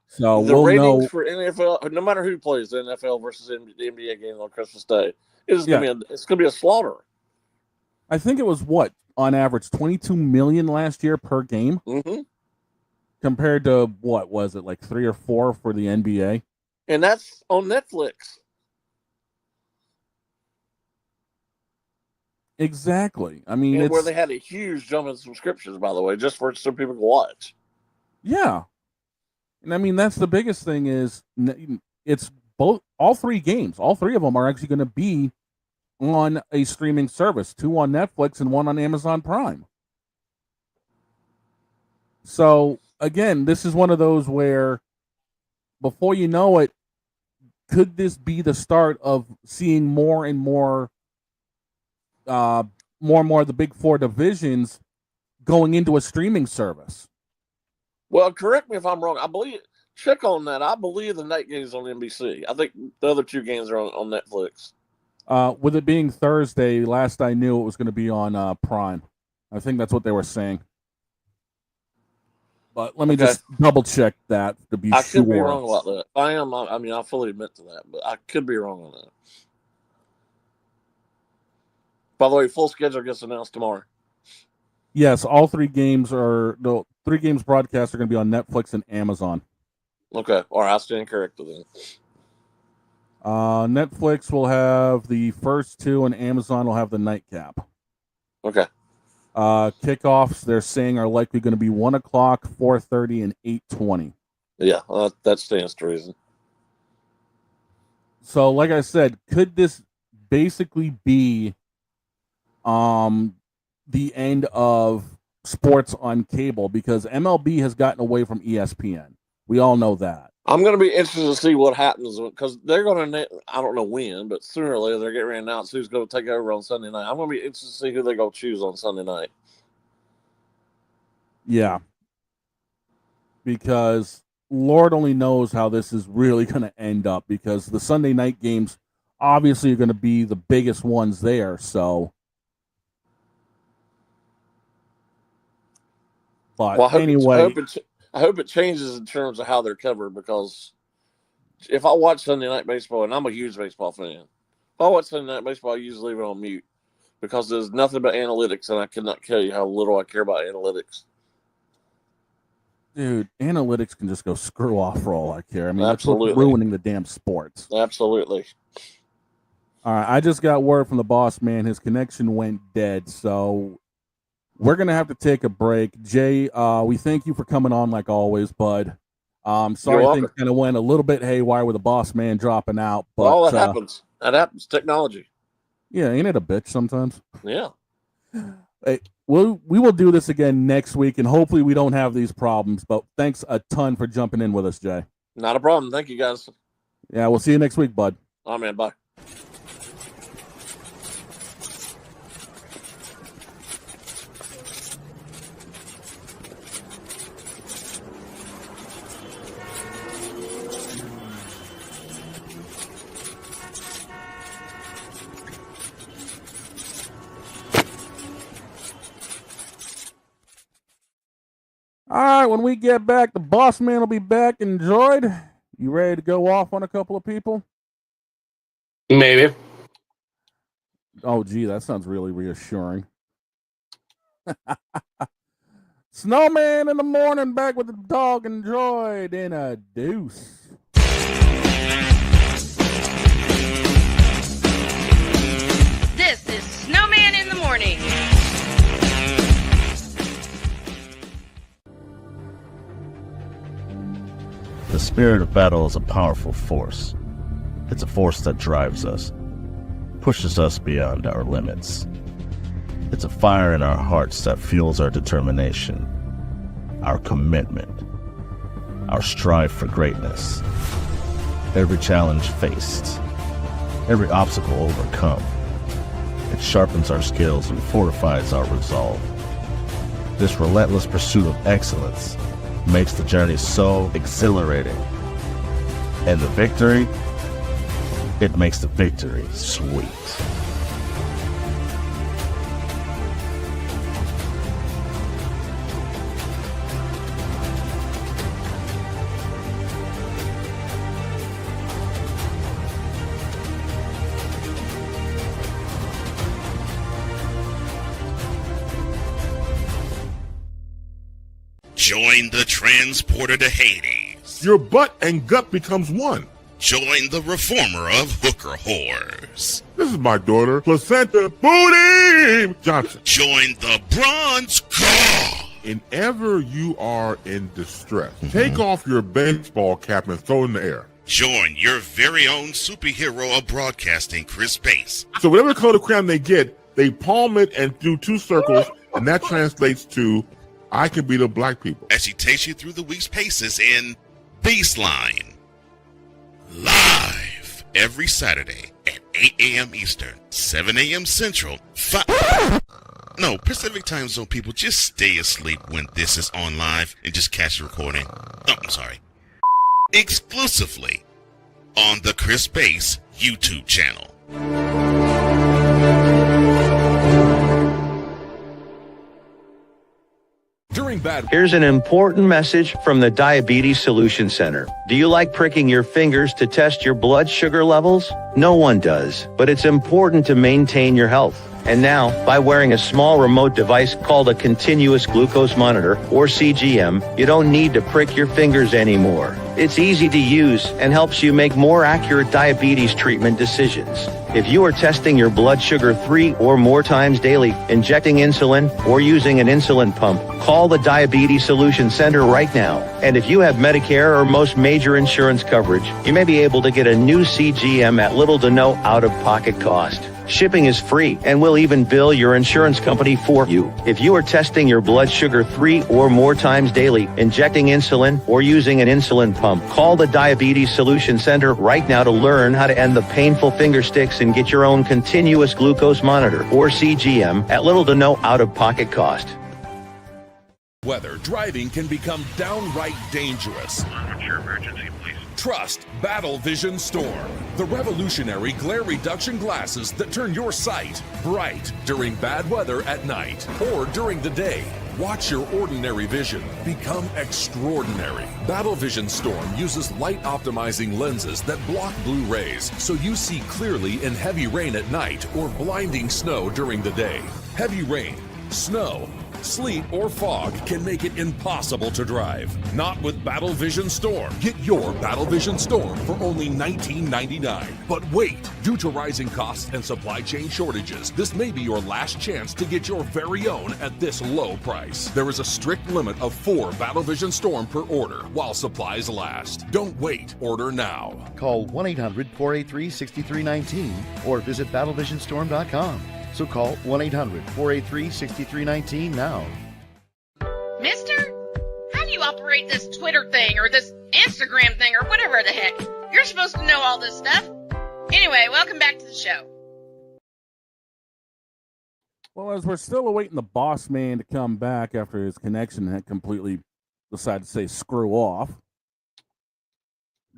So the we'll ratings know for NFL, no matter who plays the NFL versus the NBA game on Christmas Day, it's going to be a slaughter. I think it was on average 22 million last year per game, compared to what was it, like 3 or 4 for the NBA, and that's on Netflix. Exactly. I mean, where they had a huge jump in subscriptions, by the way, just for some people to watch. Yeah, and I mean that's the biggest thing is it's all 3 games. All 3 of them are actually going to be on a streaming service. 2 on Netflix and 1 on Amazon Prime. So again, this is one of those where, before you know it, could this be the start of seeing more and more of the Big 4 divisions going into a streaming service? Well, correct me if I'm wrong. Check on that. I believe the night games on NBC. I think the other 2 games are on Netflix. With it being Thursday, last I knew it was going to be on Prime. I think that's what they were saying. But let me just double check that to be sure. I could be wrong about that. I fully admit to that, but I could be wrong on that. By the way, full schedule gets announced tomorrow. Yes, all 3 games the 3 games broadcast are going to be on Netflix and Amazon. Okay, all right, I'll stand corrected then. Netflix will have the first 2, and Amazon will have the nightcap. Okay. Kickoffs, they're saying, are likely going to be 1 o'clock, 4:30, and 8:20. Yeah, that stands to reason. So, like I said, could this basically be the end of sports on cable? Because MLB has gotten away from ESPN. We all know that. I'm going to be interested to see what happens because they're going to, I don't know when, but sooner or later they're getting ready to announce who's going to take over on Sunday night. I'm going to be interested to see who they're going to choose on Sunday night. Yeah. Because Lord only knows how this is really going to end up, because the Sunday night games obviously are going to be the biggest ones there. So, but well, anyway, I hope it changes in terms of how they're covered, because if I watch Sunday night baseball, and I'm a huge baseball fan, if I watch Sunday night baseball, I usually leave it on mute because there's nothing but analytics, and I cannot tell you how little I care about analytics. dude, analytics can just go screw off for all I care. I mean, Absolutely. that's what's ruining the damn sports. Absolutely. All right, I just got word from the boss man. His connection went dead, so we're going to have to take a break. Jay, we thank you for coming on like always, bud. Sorry things kind of went a little bit haywire with the boss man dropping out. But, well, that happens. That happens. Technology. Yeah, ain't it a bitch sometimes? Yeah. Hey, we will do this again next week, and hopefully we don't have these problems. But thanks a ton for jumping in with us, Jay. Not a problem. Thank you, guys. Yeah, we'll see you next week, bud. Oh, man. Bye. All right, when we get back, the boss man will be back. Enjoyed. You ready to go off on a couple of people? Maybe. Oh, gee, that sounds really reassuring. Snowman in the morning, back with the dog and droid in a deuce. This is Snowman in the morning. The spirit of battle is a powerful force. It's a force that drives us, pushes us beyond our limits. It's a fire in our hearts that fuels our determination, our commitment, our strive for greatness. Every challenge faced, every obstacle overcome, it sharpens our skills and fortifies our resolve. This relentless pursuit of excellence makes the journey so exhilarating. And the victory, it makes the victory sweet. Join the transporter to Hades. Your butt and gut becomes one. Join the reformer of hooker whores. This is my daughter, Placenta Booty Johnson. Join the bronze claw. Whenever you are in distress, take off your baseball cap and throw it in the air. Join your very own superhero of broadcasting, Chris Bass. So whatever color crayon they get, they palm it and do two circles, and that translates to I can beat up black people. As he takes you through the week's paces in Baseline. Live every Saturday at 8 a.m. Eastern, 7 a.m. Central, Pacific Time Zone people, just stay asleep when this is on live and just catch the recording. Oh, I'm sorry. Exclusively on the Chris Bass YouTube channel. Here's an important message from the Diabetes Solution Center. Do you like pricking your fingers to test your blood sugar levels? No one does, but it's important to maintain your health. And now, by wearing a small remote device called a continuous glucose monitor, or CGM, you don't need to prick your fingers anymore. It's easy to use and helps you make more accurate diabetes treatment decisions. If you are testing your blood sugar 3 or more times daily, injecting insulin, or using an insulin pump, call the Diabetes Solution Center right now. And if you have Medicare or most major insurance coverage, you may be able to get a new CGM at little to no out-of-pocket cost. Shipping is free, and we'll even bill your insurance company for you. If you are testing your blood sugar 3 or more times daily, injecting insulin, or using an insulin pump, call the Diabetes Solution Center right now to learn how to end the painful finger sticks and get your own continuous glucose monitor, or CGM, at little to no out-of-pocket cost. Weather driving can become downright dangerous. What's your emergency, please? Trust Battle Vision Storm, the revolutionary glare reduction glasses that turn your sight bright during bad weather at night or during the day. Watch your ordinary vision become extraordinary. Battle Vision Storm uses light optimizing lenses that block blue rays so you see clearly in heavy rain at night or blinding snow during the day. Heavy rain, snow, sleet, or fog can make it impossible to drive. Not with Battle Vision Storm. Get your Battle Vision Storm for only $19.99. But wait, due to rising costs and supply chain shortages, this may be your last chance to get your very own at this low price. There is a strict limit of 4 Battle Vision Storm per order while supplies last. Don't wait, order now. Call 1-800-483-6319 or visit battlevisionstorm.com. So call 1-800-483-6319 now. Mister, how do you operate this Twitter thing or this Instagram thing or whatever the heck? You're supposed to know all this stuff. Anyway, welcome back to the show. Well, as we're still awaiting the boss man to come back after his connection had completely decided to say screw off,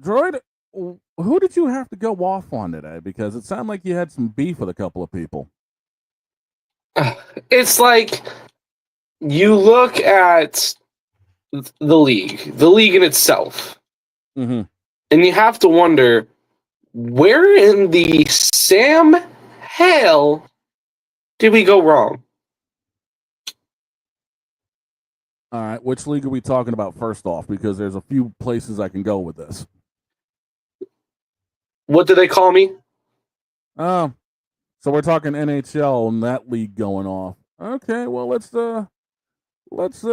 Droid, who did you have to go off on today? Because it sounded like you had some beef with a couple of people. It's like you look at the league in itself, mm-hmm. and you have to wonder, where in the Sam hell did we go wrong? All right, which league are we talking about first off? Because there's a few places I can go with this. What do they call me? Oh, so we're talking NHL and that league going off. Okay, well let's do this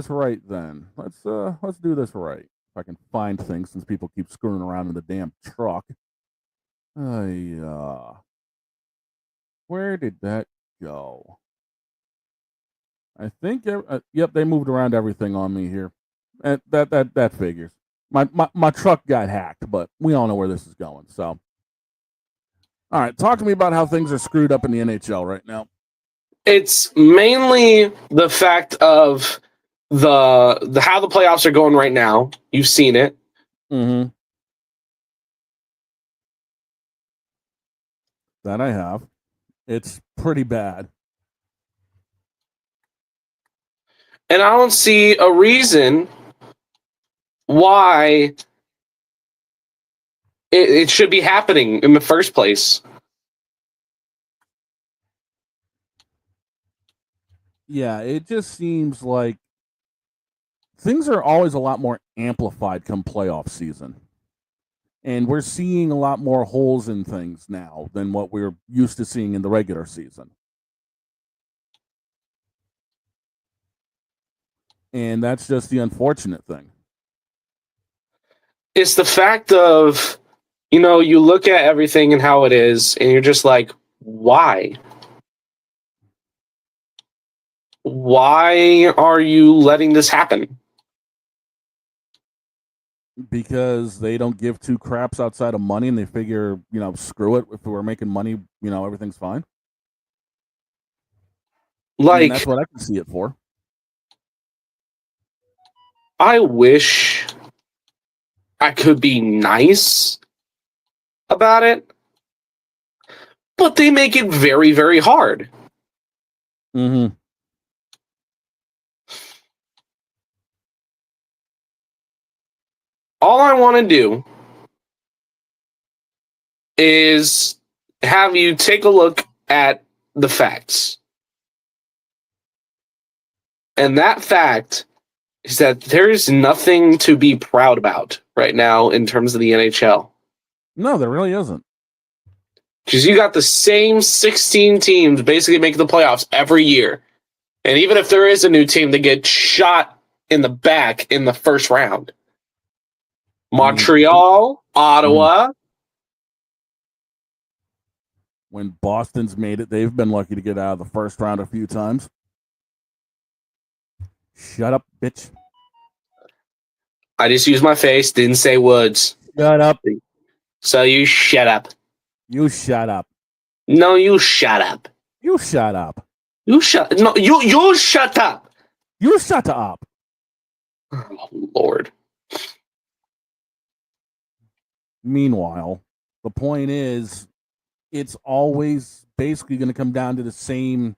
right then. Let's do this right. If I can find things since people keep screwing around in the damn truck. Where did that go? I think yep, they moved around everything on me here. And that figures. My truck got hacked, but we all know where this is going. So, all right, talk to me about how things are screwed up in the NHL right now. It's mainly the fact of the how the playoffs are going right now. You've seen it. Mm-hmm. That I have. It's pretty bad. And I don't see a reason why it should be happening in the first place. Yeah, it just seems like things are always a lot more amplified come playoff season. And we're seeing a lot more holes in things now than what we're used to seeing in the regular season. And that's just the unfortunate thing. It's the fact of, you look at everything and how it is, and you're just like, why? Why are you letting this happen? Because they don't give two craps outside of money, and they figure, screw it. If we're making money, everything's fine. Like, that's what I can see it for. I wish I could be nice about it, but they make it very, very hard. Mm-hmm. All I want to do is have you take a look at the facts. And that fact is that there's nothing to be proud about right now in terms of the NHL. No, there really isn't. Because you got the same 16 teams basically making the playoffs every year. And even if there is a new team, they get shot in the back in the first round. Montreal, Ottawa. When Boston's made it, they've been lucky to get out of the first round a few times. Shut up, bitch. I just used my face, didn't say words. Shut up. So you shut up. You shut up. No, you shut up. You shut up. You shut. No, you shut up. You shut up. Oh, Lord. Meanwhile, the point is, it's always basically going to come down to the same,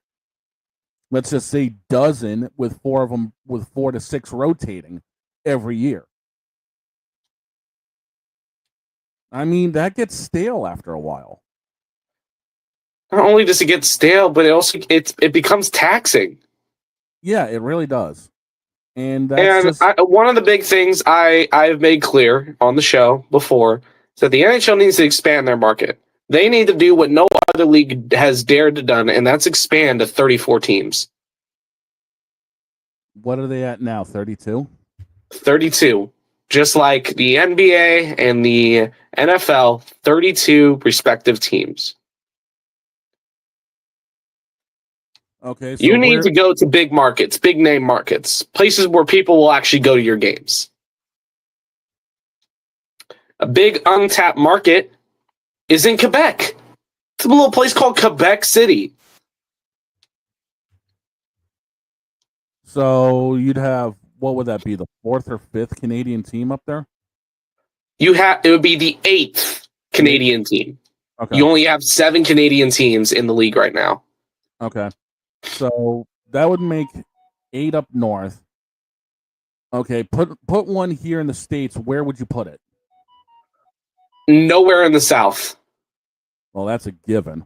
let's just say, dozen, with 4 of them, with 4 to 6 rotating every year. I mean, that gets stale after a while. Not only does it get stale, but it becomes taxing. Yeah, it really does. And that's one of the big things I've made clear on the show before is that the NHL needs to expand their market. They need to do what no other league has dared to done, and that's expand to 34 teams. What are they at now? 32? 32. Just like the NBA and the NFL, 32 respective teams. Okay, so you need to go to big markets, big name markets, places where people will actually go to your games. A big untapped market is in Quebec. It's a little place called Quebec City. So you'd have, what would that be, the 4th or 5th Canadian team up there? It would be the 8th Canadian team. Okay. You only have 7 Canadian teams in the league right now. Okay. So that would make 8 up north. Okay, put one here in the States. Where would you put it? Nowhere in the South. Well, that's a given.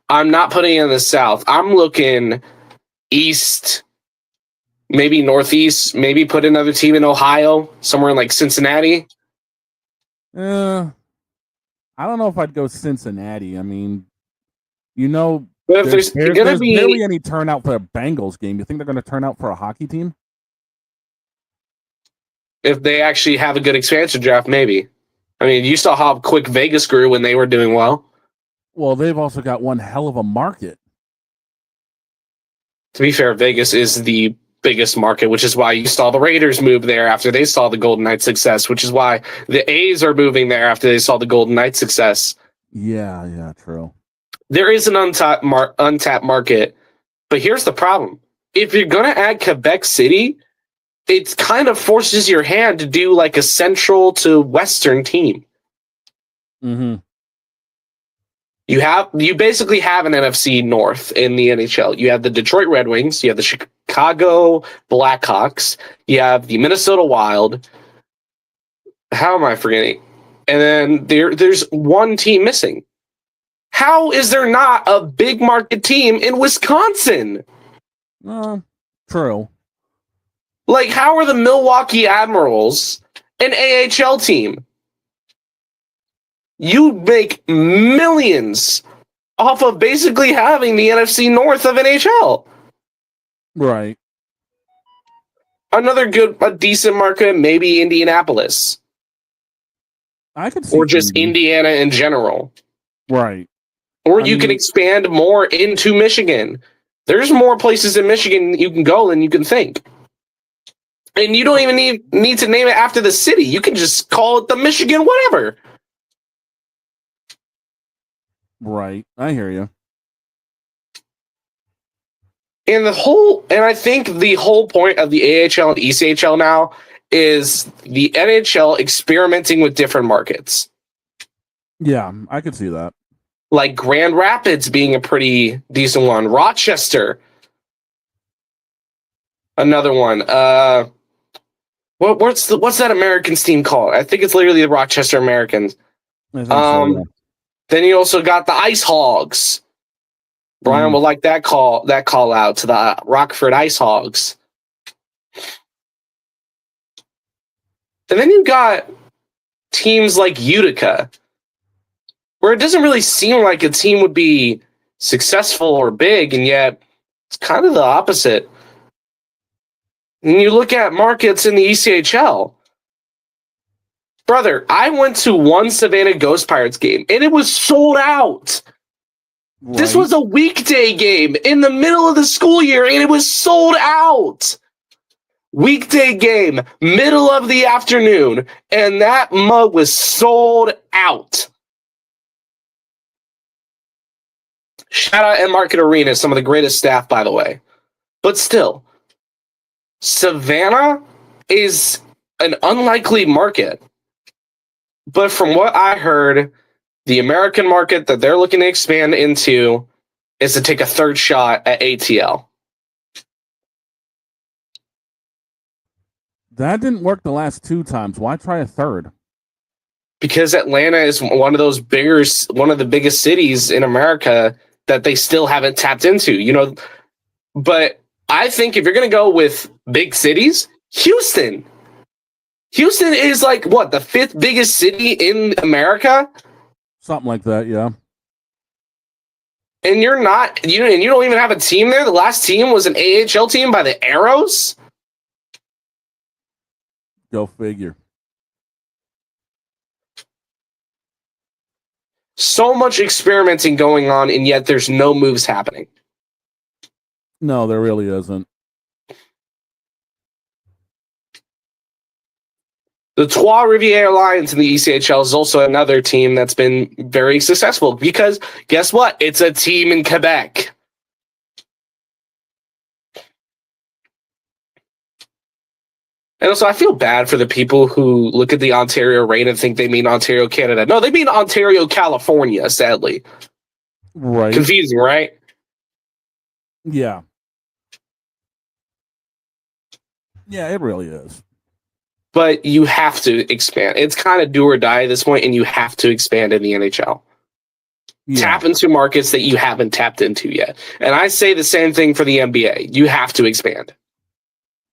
I'm not putting it in the South. I'm looking east, maybe northeast, maybe put another team in Ohio, somewhere in like Cincinnati. I don't know if I'd go Cincinnati. I mean, but if there's barely any turnout for a Bengals game. You think they're going to turn out for a hockey team? If they actually have a good expansion draft, maybe. I mean, you saw how quick Vegas grew when they were doing well. Well, they've also got one hell of a market. To be fair, Vegas is the biggest market, which is why you saw the Raiders move there after they saw the Golden Knights success, which is why the A's are moving there after they saw the Golden Knights success. Yeah, true. There is an untapped market, but here's the problem. If you're going to add Quebec City, it kind of forces your hand to do like a central to western team. Mm-hmm. You basically have an NFC North in the NHL. You have the Detroit Red Wings, you have the Chicago Blackhawks, you have the Minnesota Wild. How am I forgetting? And then there's one team missing. How is there not a big market team in Wisconsin? True. Like, how are the Milwaukee Admirals an AHL team? You make millions off of basically having the NFC North of NHL. Right. Another decent market, maybe Indianapolis. I could see. Or just Indiana in general. Right. Or you can expand more into Michigan. There's more places in Michigan you can go than you can think. And you don't even need to name it after the city. You can just call it the Michigan whatever. Right. I hear you. And I think the whole point of the AHL and ECHL now is the NHL experimenting with different markets. Yeah, I could see that. Like Grand Rapids being a pretty decent one. Rochester. Another one. What's that Americans team called? I think it's literally the Rochester Americans. I think so, yeah. Then you also got the Ice Hogs. Brian would like that call out to the Rockford Ice Hogs. And then you got teams like Utica, where it doesn't really seem like a team would be successful or big, and yet it's kind of the opposite. And you look at markets in the ECHL. Brother, I went to one Savannah Ghost Pirates game, and it was sold out. Right. This was a weekday game in the middle of the school year, and it was sold out. Weekday game, middle of the afternoon, and that mug was sold out. Shout out at Market Arena, some of the greatest staff, by the way. But still, Savannah is an unlikely market. But from what I heard, the American market that they're looking to expand into is to take a third shot at ATL. That didn't work the last 2 times. Why try a third? Because Atlanta is one of the biggest cities in America that they still haven't tapped into, you know. But I think if you're going to go with big cities, Houston is like what, the 5th biggest city in America? Something like that, yeah. And you don't even have a team there. The last team was an AHL team by the Arrows. Go figure. So much experimenting going on, and yet there's no moves happening. No, there really isn't. The Trois Rivières Alliance in the ECHL is also another team that's been very successful because guess what? It's a team in Quebec. And also, I feel bad for the people who look at the Ontario reign and think they mean Ontario, Canada. No, they mean Ontario, California, sadly. Right. Confusing, right? Yeah. Yeah, it really is. But you have to expand. It's kind of do or die at this point, and you have to expand in the NHL. Yeah. Tap into markets that you haven't tapped into yet. And I say the same thing for the NBA. You have to expand.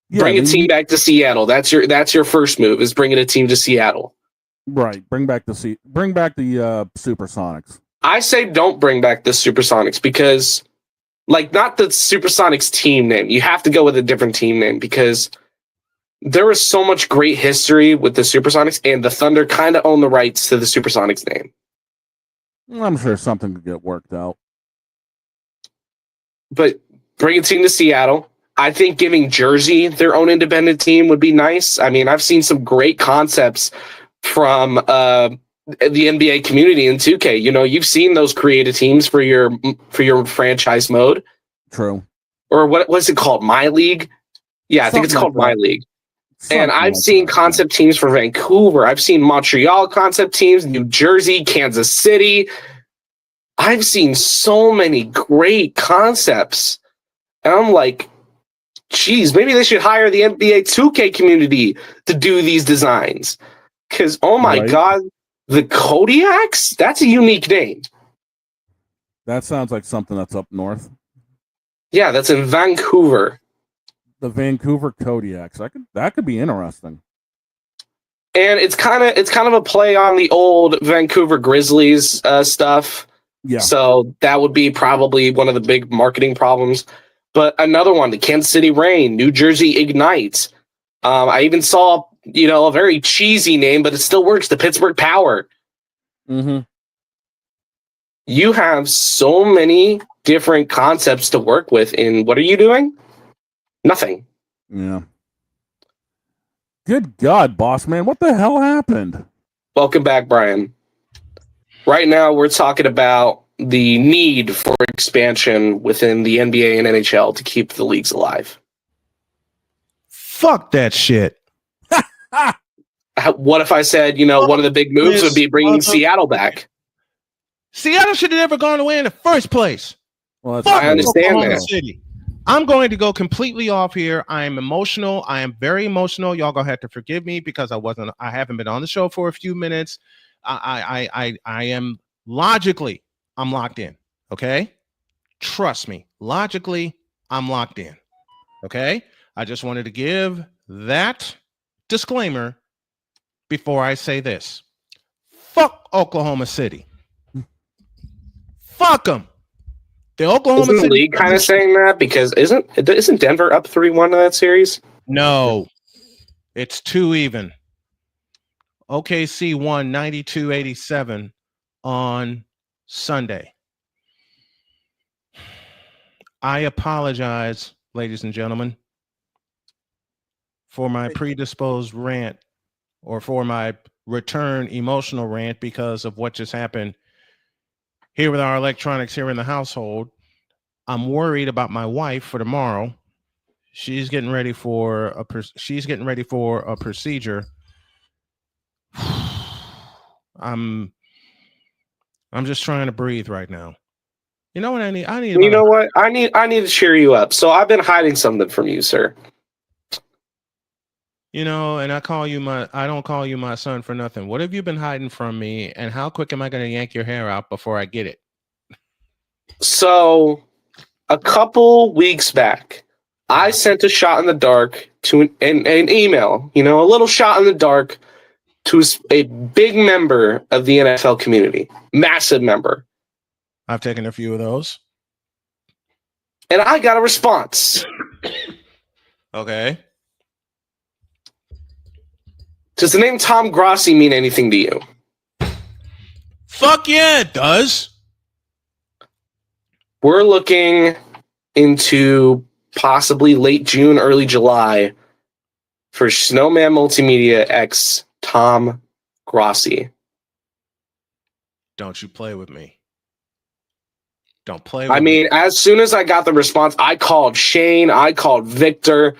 Yeah, bring a team back to Seattle. That's your first move, is bringing a team to Seattle. Right. Bring back the Supersonics. I say don't bring back the Supersonics because, like, not the Supersonics team name. You have to go with a different team name because there was so much great history with the Supersonics, and the Thunder kind of own the rights to the Supersonics name. I'm sure something could get worked out. But bring a team to Seattle. I think giving Jersey their own independent team would be nice. I mean, I've seen some great concepts from the NBA community in 2K. You know, you've seen those creative teams for your franchise mode. True. Or what was it called? My League? Yeah, I think it's called My League. And I've seen concept teams for Vancouver. I've seen Montreal concept teams, New Jersey, Kansas City. I've seen so many great concepts. And I'm like, geez, maybe they should hire the NBA 2K community to do these designs. Because, oh my God, the Kodiaks? That's a unique name. That sounds like something that's up north. Yeah, that's in Vancouver. The Vancouver Kodiaks. That could be interesting. And it's kind of a play on the old Vancouver Grizzlies stuff. Yeah. So that would be probably one of the big marketing problems. But another one, the Kansas City Reign, New Jersey Ignite. I even saw, a very cheesy name, but it still works, the Pittsburgh Power. Mm-hmm. You have so many different concepts to work with, and what are you doing? Nothing. Yeah. Good God, boss man. What the hell happened? Welcome back, Brian. Right now, we're talking about the need for expansion within the NBA and NHL to keep the leagues alive. Fuck that shit. What if I said, one of the big moves would be bringing Seattle back? Seattle should have never gone away in the first place. Well, I understand that. City. I'm going to go completely off here. I am emotional. I am very emotional. Y'all gonna have to forgive me because I haven't been on the show for a few minutes. I am logically, I'm locked in. Okay. Trust me. Logically, I'm locked in. Okay. I just wanted to give that disclaimer before I say this. Fuck Oklahoma City. Fuck them. The Oklahoma City league kind of saying that because isn't Denver up 3-1 in that series? No, it's 2 even. OKC won 92-87 on Sunday. I apologize, ladies and gentlemen, for my predisposed rant or for my return emotional rant because of what just happened here with our electronics here in the household. I'm worried about my wife for tomorrow. She's getting ready for a procedure. I'm just trying to breathe right now. You know what I need? You know what? I need to cheer you up. So I've been hiding something from you, sir. You know, and I don't call you my son for nothing. What have you been hiding from me, and how quick am I going to yank your hair out before I get it? So a couple weeks back, I sent a shot in the dark to an email, a little shot in the dark to a big member of the NFL community, massive member. I've taken a few of those. And I got a response. Okay. Does the name Tom Grossi mean anything to you? Fuck yeah, it does. We're looking into possibly late June, early July for Snowman Multimedia X Tom Grossi. Don't you play with me. Don't play with me. As soon as I got the response, I called Shane, I called Victor,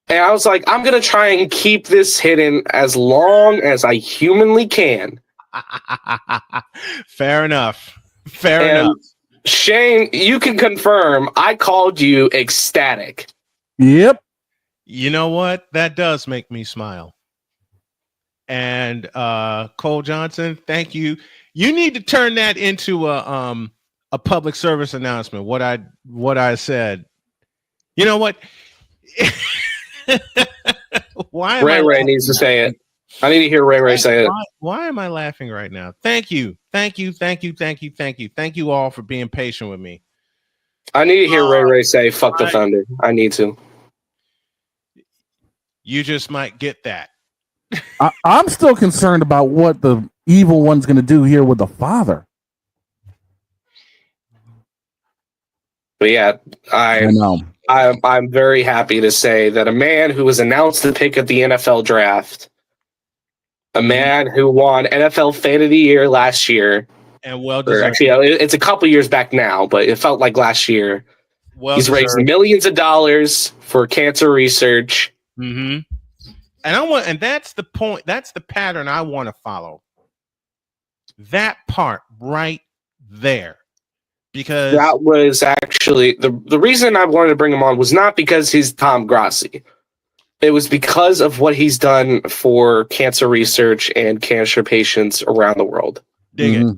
and I was like, I'm going to try and keep this hidden as long as I humanly can. Fair enough. Fair enough. Shane, you can confirm I called you ecstatic. Yep. You know what? That does make me smile. And Cole Johnson, thank you. You need to turn that into a public service announcement. What I said. You know what? Why am Ray needs to say it. I need to hear Ray say it. Why am I laughing right now? Thank you. Thank you all for being patient with me. I need to hear Ray say fuck the Thunder. I need to. You just might get that. I'm still concerned about what the evil one's going to do here with the father. But yeah, I know. I'm very happy to say that a man who was announced the pick at the NFL draft, a man who won NFL Fan of the Year last year, and well deserved. Actually, it's a couple years back now, but it felt like last year. He's raised millions of dollars for cancer research. Mm-hmm. And that's the point. That's the pattern I want to follow. That part right there. Because that was actually the reason I wanted to bring him on was not because he's Tom Grossi. It was because of what he's done for cancer research and cancer patients around the world. Dig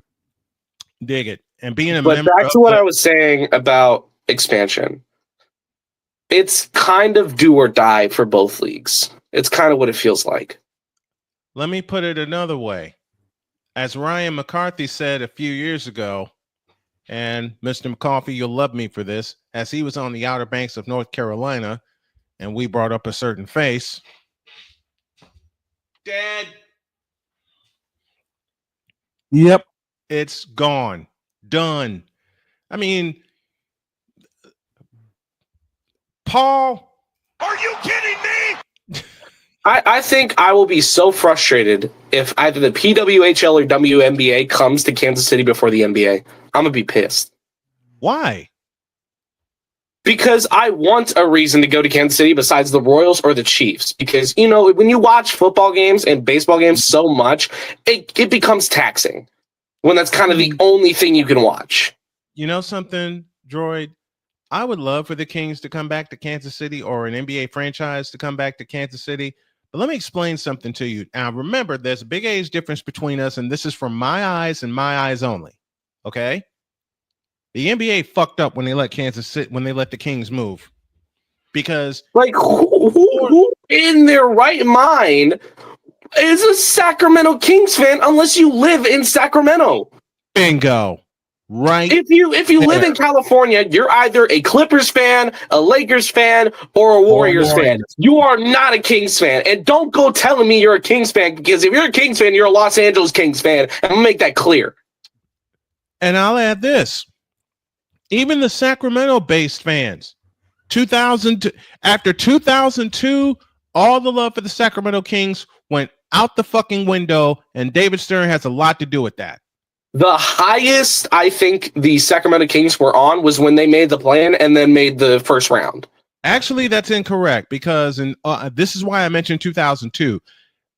it. And being a but member. Back to what I was saying about expansion. It's kind of do or die for both leagues. It's kind of what it feels like. Let me put it another way. As Ryan McCarthy said a few years ago, and Mr. McCarthy, you'll love me for this, as he was on the Outer Banks of North Carolina, and we brought up a certain face. Dad. Yep. It's gone. Done. I mean, Paul. Are you kidding me? I think I will be so frustrated if either the PWHL or WNBA comes to Kansas City before the NBA. I'm going to be pissed. Why? Because I want a reason to go to Kansas City besides the Royals or the Chiefs. Because, when you watch football games and baseball games so much, it becomes taxing when that's kind of the only thing you can watch. You know something, Droid? I would love for the Kings to come back to Kansas City or an NBA franchise to come back to Kansas City. But let me explain something to you. Now, remember, there's a big age difference between us, and this is from my eyes and my eyes only. Okay? The NBA fucked up when they let the Kings move. Because who in their right mind is a Sacramento Kings fan unless you live in Sacramento? Bingo. right. If you live in California, you're either a Clippers fan, a Lakers fan, or a Warriors fan. You are not a Kings fan. And don't go telling me you're a Kings fan, because if you're a Kings fan, you're a Los Angeles Kings fan. And I'm going to make that clear. And I'll add this. Even the Sacramento-based fans, after 2002, all the love for the Sacramento Kings went out the fucking window, and David Stern has a lot to do with that. The highest I think the Sacramento Kings were on was when they made the play-in and then made the first round. Actually, that's incorrect, because this is why I mentioned 2002.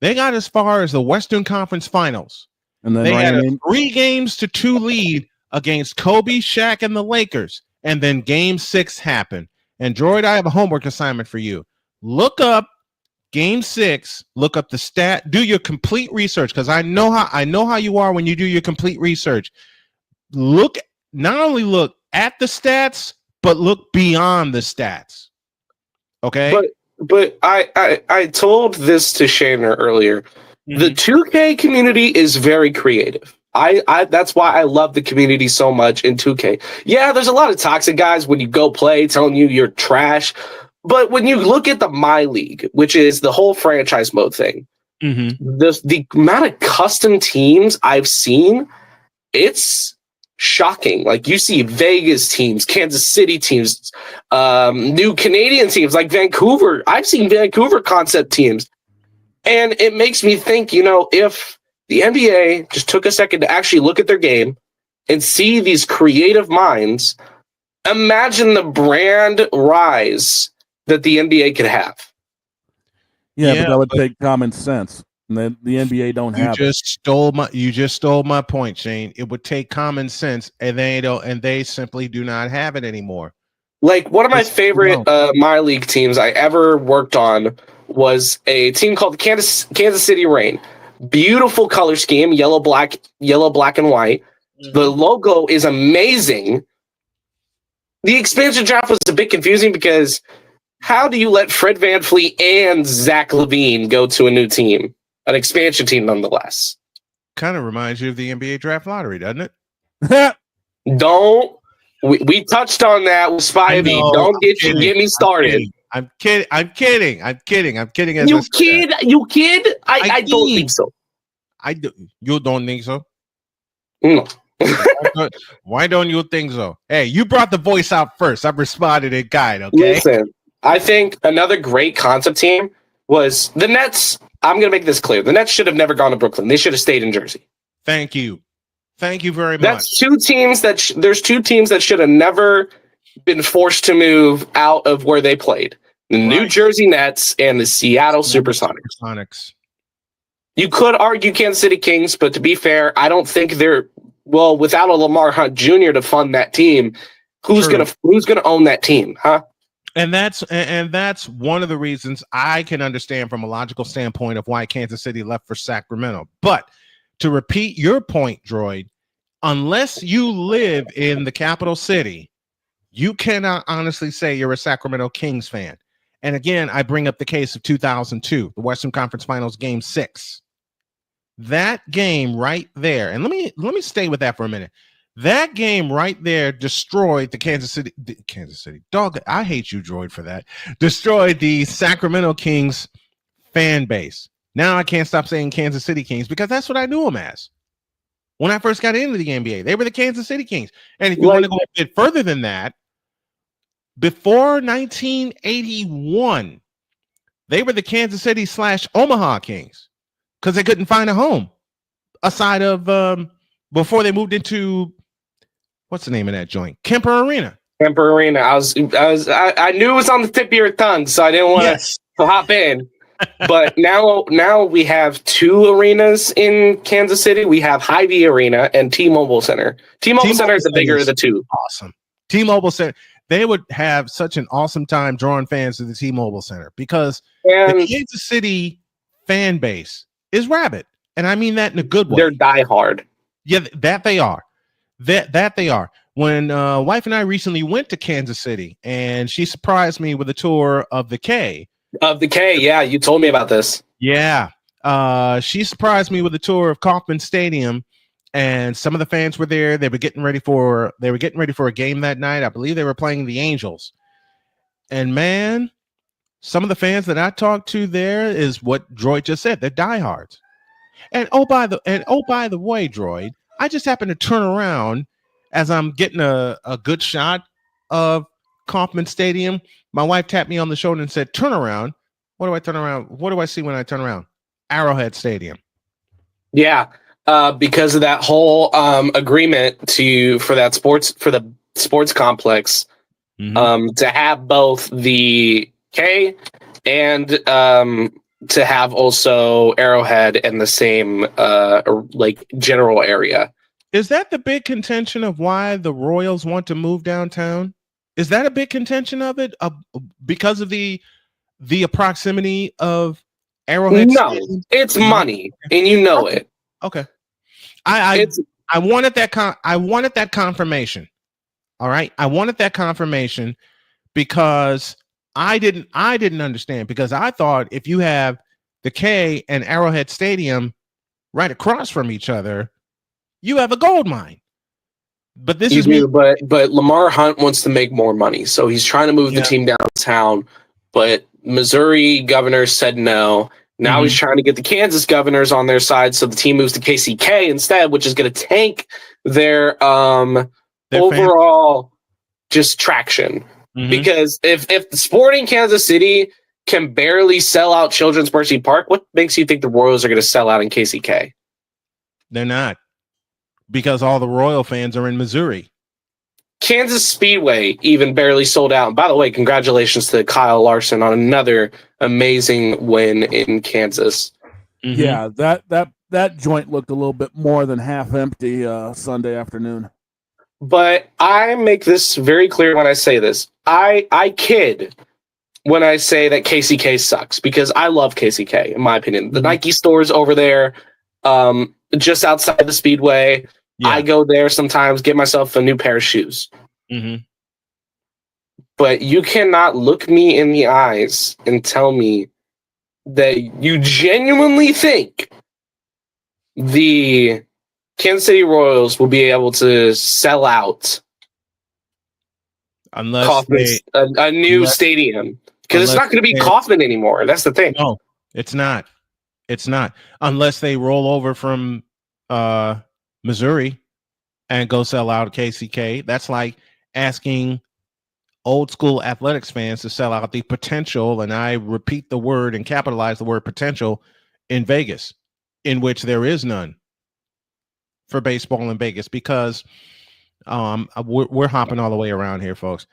They got as far as the Western Conference Finals. And then they had a 3-2 lead against Kobe, Shaq, and the Lakers. And then Game 6 happened. And Droid, I have a homework assignment for you. Look up Game 6. Look up the stat. Do your complete research, because I know how you are when you do your complete research. Not only look at the stats, but look beyond the stats. Okay. But I told this to Shanner earlier. Mm-hmm. The 2K community is very creative. I that's why I love the community so much in 2K. Yeah, there's a lot of toxic guys when you go play telling you you're trash. But when you look at the My League, which is the whole franchise mode thing, the amount of custom teams I've seen, it's shocking. Like, you see Vegas teams, Kansas City teams, new Canadian teams like Vancouver. I've seen Vancouver concept teams. And it makes me think, if the NBA just took a second to actually look at their game and see these creative minds, imagine the brand rise that the NBA could have. Yeah, but that would take common sense. And the NBA don't have You just stole my point, Shane. It would take common sense, and they simply do not have it anymore. Like, one of my favorite My League teams I ever worked on was a team called Kansas City Reign. Beautiful color scheme, yellow, black, and white. The logo is amazing. The expansion draft was a bit confusing because how do you let Fred VanVleet and Zach LaVine go to a new team, an expansion team nonetheless? Kind of reminds you of the NBA draft lottery, doesn't it? Don't. We touched on that with Spivey. Don't get me started. I'm kidding. You kid. I don't think so. I do. You don't think so? No. Why don't you think so? Hey, you brought the voice out first. I responded in kind. Okay. Listen, I think another great concept team was the Nets. I'm going to make this clear. The Nets should have never gone to Brooklyn. They should have stayed in Jersey. Thank you very much. That's two teams there's two teams that should have never been forced to move out of where they played. The New Jersey Nets and the Seattle Supersonics. You could argue Kansas City Kings, but to be fair, I don't think without a Lamar Hunt Jr. to fund that team, who's gonna own that team, huh? And that's one of the reasons I can understand from a logical standpoint of why Kansas City left for Sacramento. But to repeat your point, Droid, unless you live in the capital city, you cannot honestly say you're a Sacramento Kings fan. And again, I bring up the case of 2002, the Western Conference Finals Game 6. That game right there, and let me stay with that for a minute. That game right there destroyed the Kansas City. Dog, I hate you, Droid, for that. Destroyed the Sacramento Kings fan base. Now I can't stop saying Kansas City Kings because that's what I knew them as. When I first got into the NBA, they were the Kansas City Kings. And if you want to go a bit further than that, before 1981, they were the Kansas City / Omaha Kings because they couldn't find a home aside of before they moved into what's the name of that joint? Kemper Arena. Kemper Arena. I knew it was on the tip of your tongue, so I didn't want to hop in. But now we have two arenas in Kansas City. We have Hy-Vee Arena and T-Mobile Center. T-Mobile Center is the bigger of the two. Awesome. T-Mobile Center. They would have such an awesome time drawing fans to the T-Mobile Center because the Kansas City fan base is rabid. And I mean that in a good way. They're diehard. Yeah, that they are. That they are. When wife and I recently went to Kansas City and she surprised me with a tour of the K. Yeah, you told me about this. Yeah. She surprised me with a tour of Kauffman Stadium and some of the fans were there. They were getting ready for a game that night. I believe they were playing the Angels. And man, some of the fans that I talked to there is what Droid just said. They're diehards. And by the way, Droid, I just happened to turn around as I'm getting a good shot of Kauffman Stadium. My wife tapped me on the shoulder and said, "Turn around." What do I turn around? What do I see when I turn around? Arrowhead Stadium. Yeah, because of that whole agreement for the sports complex to have both the K and to have also Arrowhead in the same like general area. Is that the big contention of why the Royals want to move downtown? Is that a big contention of it because of the proximity of Arrowhead? No, it's money, and you know it. Okay. I wanted that confirmation. All right. I wanted that confirmation because I didn't understand, because I thought if you have the K and Arrowhead Stadium right across from each other, you have a gold mine. But this is me. But Lamar Hunt wants to make more money, so he's trying to move the team downtown. But Missouri governor said no. Now he's trying to get the Kansas governors on their side, so the team moves to KCK instead, which is going to tank their overall just traction. Because if the Sporting Kansas City can barely sell out Children's Mercy Park, what makes you think the Royals are going to sell out in KCK? They're not, because all the Royal fans are in Missouri. Kansas Speedway even barely sold out. And by the way, congratulations to Kyle Larson on another amazing win in Kansas. Yeah, that joint looked a little bit more than half empty Sunday afternoon. But I make this very clear when I say this. I kid when I say that KCK sucks, because I love KCK, in my opinion. The Nike store's over there, just outside the Speedway. Yeah. I go there sometimes, get myself a new pair of shoes. But you cannot look me in the eyes and tell me that you genuinely think the Kansas City Royals will be able to sell out unless a new stadium, because it's not going to be Kauffman anymore. That's the thing. No, it's not. It's not, unless they roll over from Missouri and go sell out KCK. That's like asking old school athletics fans to sell out the potential, and I repeat the word and capitalize the word potential, in Vegas, in which there is none for baseball in Vegas, because we're hopping all the way around here, folks.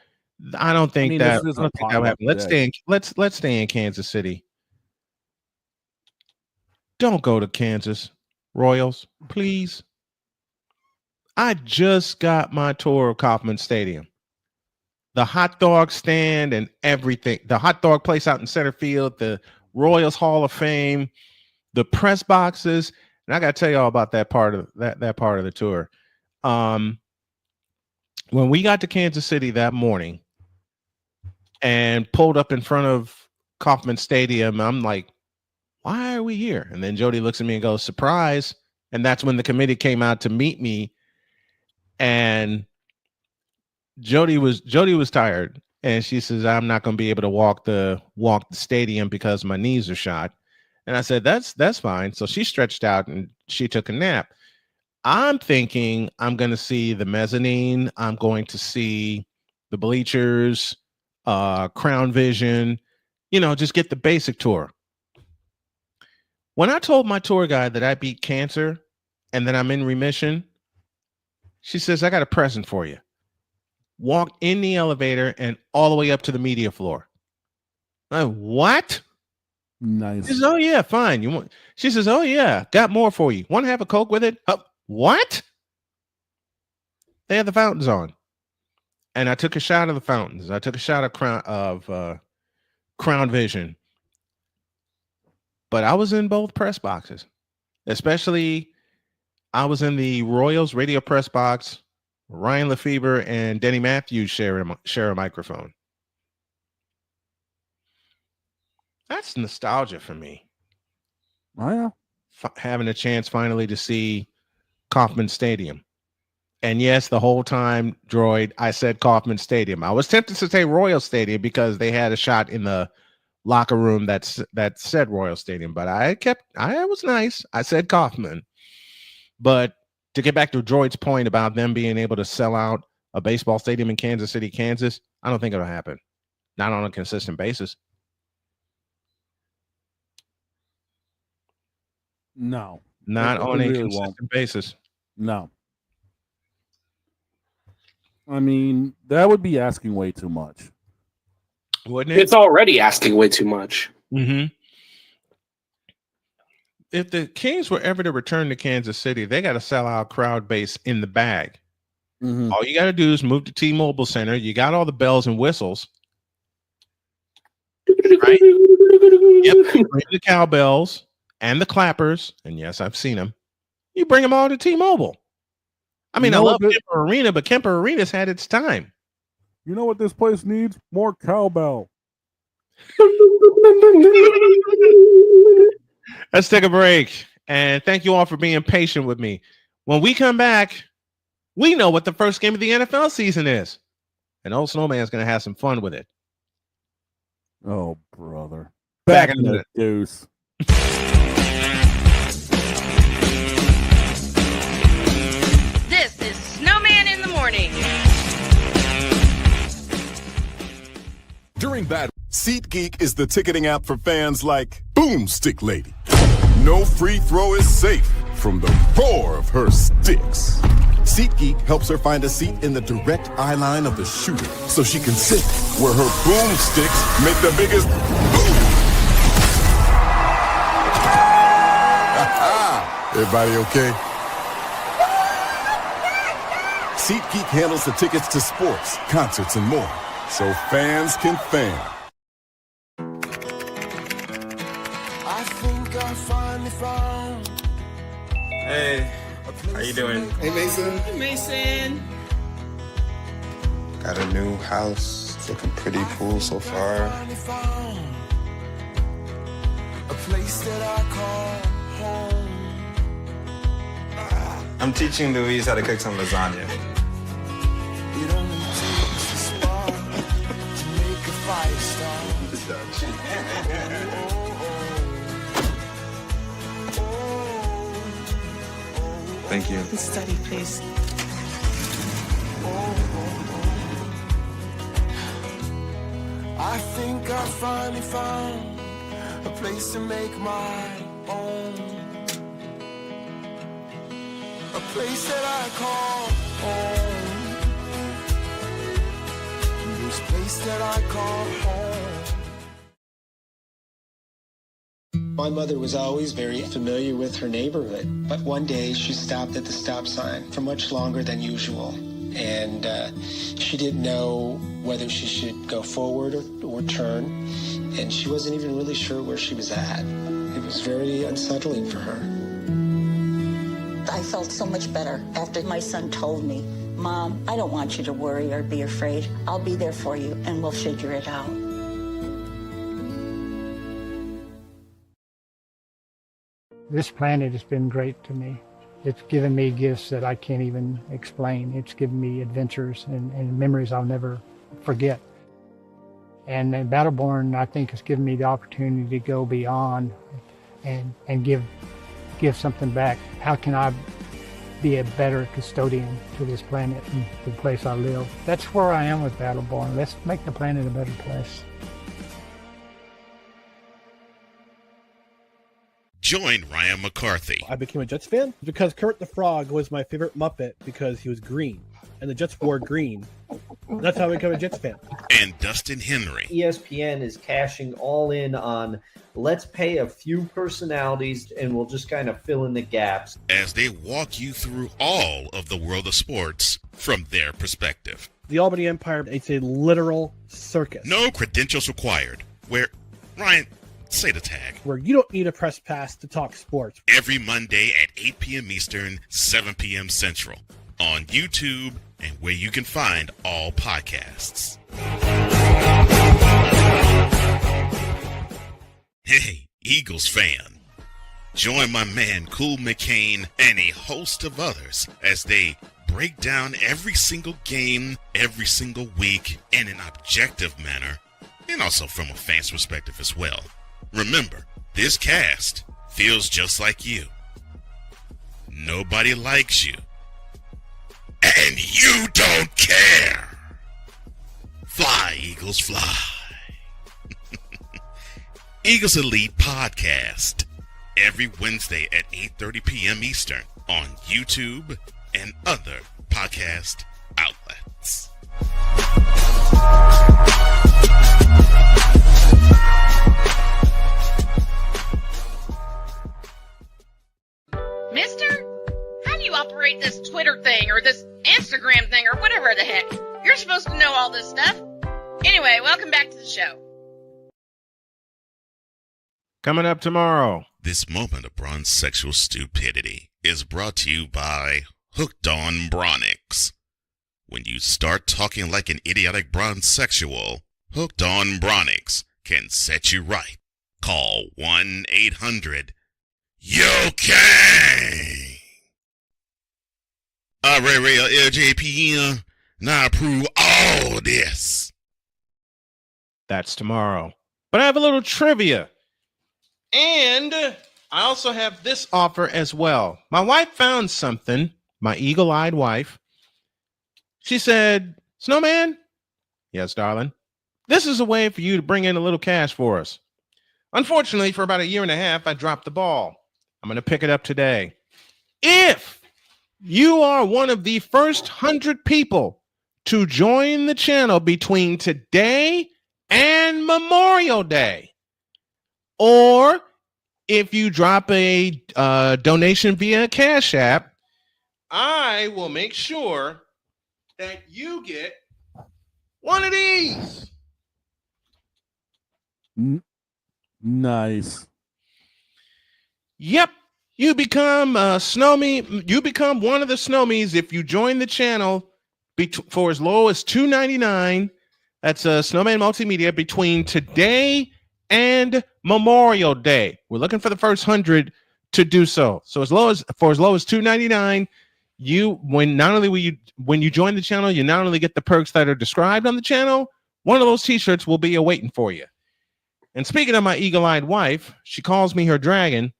I don't think that will happen. Let's stay in Kansas City. Don't go to Kansas, Royals, please. I just got my tour of Kauffman Stadium. The hot dog stand and everything. The hot dog place out in center field, the Royals Hall of Fame, the press boxes. And I got to tell you all about that part of that part of the tour. When we got to Kansas City that morning and pulled up in front of Kauffman Stadium, I'm like, why are we here? And then Jody looks at me and goes, surprise. And that's when the committee came out to meet me. And Jody was tired, and she says, I'm not going to be able to walk the stadium because my knees are shot. And I said, that's fine. So she stretched out and she took a nap. I'm thinking I'm going to see the mezzanine. I'm going to see the bleachers, Crown Vision, just get the basic tour. When I told my tour guide that I beat cancer and that I'm in remission, she says, I got a present for you. Walked in the elevator and all the way up to the media floor. What? Nice. She says, oh yeah, fine. She says, oh yeah, got more for you. Want to have a Coke with it? What? They had the fountains on, and I took a shot of the fountains. I took a shot of Crown Vision. But I was in both press boxes, especially I was in the Royals radio press box. Ryan Lefebvre and Denny Matthews share a microphone. That's nostalgia for me. Oh, yeah. Having a chance finally to see Kauffman Stadium. And yes, the whole time, Droid, I said Kauffman Stadium. I was tempted to say Royal Stadium because they had a shot in the locker room that said Royal Stadium, but I was nice. I said Kauffman. But to get back to Droid's point about them being able to sell out a baseball stadium in Kansas City, Kansas, I don't think it'll happen. Not on a consistent basis. No. Not on a consistent basis. No. I mean, that would be asking way too much. Wouldn't it? It's already asking way too much. Mm-hmm. If the Kings were ever to return to Kansas City, they got to sell out crowd base in the bag. Mm-hmm. All you got to do is move to T-Mobile Center. You got all the bells and whistles. Right? Yep. Bring the cowbells and the clappers. And yes, I've seen them. You bring them all to T-Mobile. I mean, I love Kemper Arena, but Kemper Arena's had its time. You know what this place needs? More cowbell. Let's take a break. And thank you all for being patient with me. When we come back, we know what the first game of the NFL season is. And old Snowman's going to have some fun with it. Oh, brother. Back in the deuce. This is Snowman in the Morning. During bad, SeatGeek is the ticketing app for fans like Boomstick Lady. No free throw is safe from the roar of her sticks. SeatGeek helps her find a seat in the direct eye line of the shooter so she can sit where her boomsticks make the biggest boom. Everybody okay? SeatGeek handles the tickets to sports, concerts, and more, so fans can fan. I think I finally found. Hey, how you doing? Hey, Mason. Hey, Mason. Got a new house. It's looking pretty cool so far. A place that I call home. I'm teaching Louise how to cook some lasagna. It only takes a spark to make a fire start. Thank you. Study, please. I think I finally found a place to make my own. A place that I call home. This place that I call home. My mother was always very familiar with her neighborhood, but one day she stopped at the stop sign for much longer than usual. And she didn't know whether she should go forward or turn, and she wasn't even really sure where she was at. It was very unsettling for her. I felt so much better after my son told me, Mom, I don't want you to worry or be afraid. I'll be there for you, and we'll figure it out. This planet has been great to me. It's given me gifts that I can't even explain. It's given me adventures and memories I'll never forget. And Battleborn, I think, has given me the opportunity to go beyond and give something back. How can I be a better custodian to this planet and the place I live? That's where I am with Battleborn. Let's make the planet a better place. Join Ryan McCarthy. I became a Jets fan because Kermit the Frog was my favorite Muppet because he was green, and the Jets wore green. That's how I became a Jets fan. And Dustin Henry. ESPN is cashing all in on let's pay a few personalities and we'll just kind of fill in the gaps. As they walk you through all of the world of sports from their perspective. The Albany Empire, it's a literal circus. No credentials required. Where, Ryan, say the tag. Where you don't need a press pass to talk sports. Every Monday at 8 p.m. Eastern, 7 p.m. Central. On YouTube and where you can find all podcasts. Hey, Eagles fan. Join my man Cool McCain and a host of others as they break down every single game, every single week in an objective manner, and also from a fan's perspective as well. Remember, this cast feels just like you. Nobody likes you. And you don't care. Fly, Eagles, fly. Eagles Elite Podcast. Every Wednesday at 8:30 p.m. Eastern on YouTube and other podcast outlets. Mister, how do you operate this Twitter thing or this Instagram thing or whatever the heck? You're supposed to know all this stuff. Anyway, welcome back to the show. Coming up tomorrow. This moment of bronze sexual stupidity is brought to you by Hooked on Bronix. When you start talking like an idiotic bronze sexual, Hooked on Bronix can set you right. Call 1-800-YOKAY. LJPN, now approve all this. That's tomorrow. But I have a little trivia. And I also have this offer as well. My wife found something, my eagle-eyed wife. She said, Snowman, yes, darling, this is a way for you to bring in a little cash for us. Unfortunately, for about a year and a half, I dropped the ball. I'm going to pick it up today. If you are one of the first 100 people to join the channel between today and Memorial Day, or if you drop a donation via Cash App, I will make sure that you get one of these. Nice. Yep. You become a Snowme. You become one of the Snowmies if you join the channel for as low as $2.99. That's a Snowman Multimedia between today and Memorial Day. We're looking for the first 100 to do so. So as low as $2.99, when you join the channel, you not only get the perks that are described on the channel, one of those t-shirts will be awaiting for you. And speaking of my eagle-eyed wife, she calls me her dragon,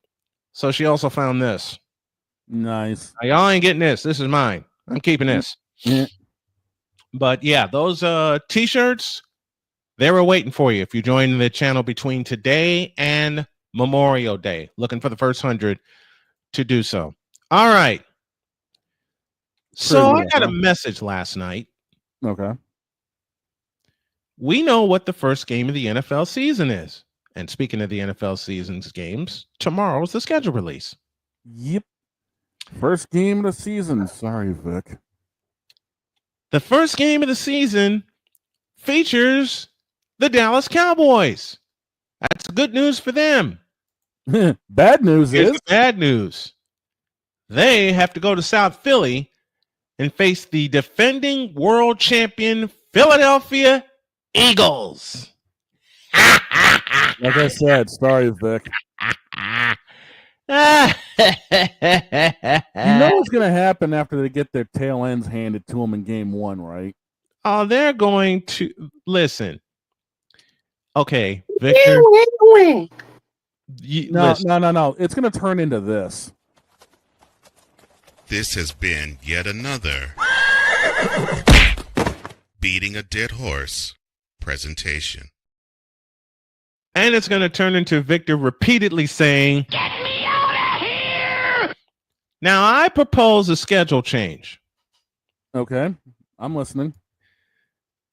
so she also found this. Nice. Now, y'all ain't getting this. This is mine. I'm keeping this. Yeah. But yeah, those t-shirts, they were waiting for you if you join the channel between today and Memorial Day. Looking for the first 100 to do so. All right. So I got a message last night. Okay. We know what the first game of the NFL season is. And speaking of the NFL season's games, tomorrow's the schedule release. Yep. First game of the season. Sorry, Vic. The first game of the season features the Dallas Cowboys. That's good news for them. Bad news Here's is the bad news. They have to go to South Philly and face the defending world champion Philadelphia Eagles. like I said, sorry, Vic. You know what's going to happen after they get their tail ends handed to them in game one, right? Oh, they're going to listen. Okay, Victor. No. It's going to turn into this. This has been yet another beating a dead horse presentation. And it's going to turn into Victor repeatedly saying, "Get me out of here!" Now, I propose a schedule change. Okay, I'm listening.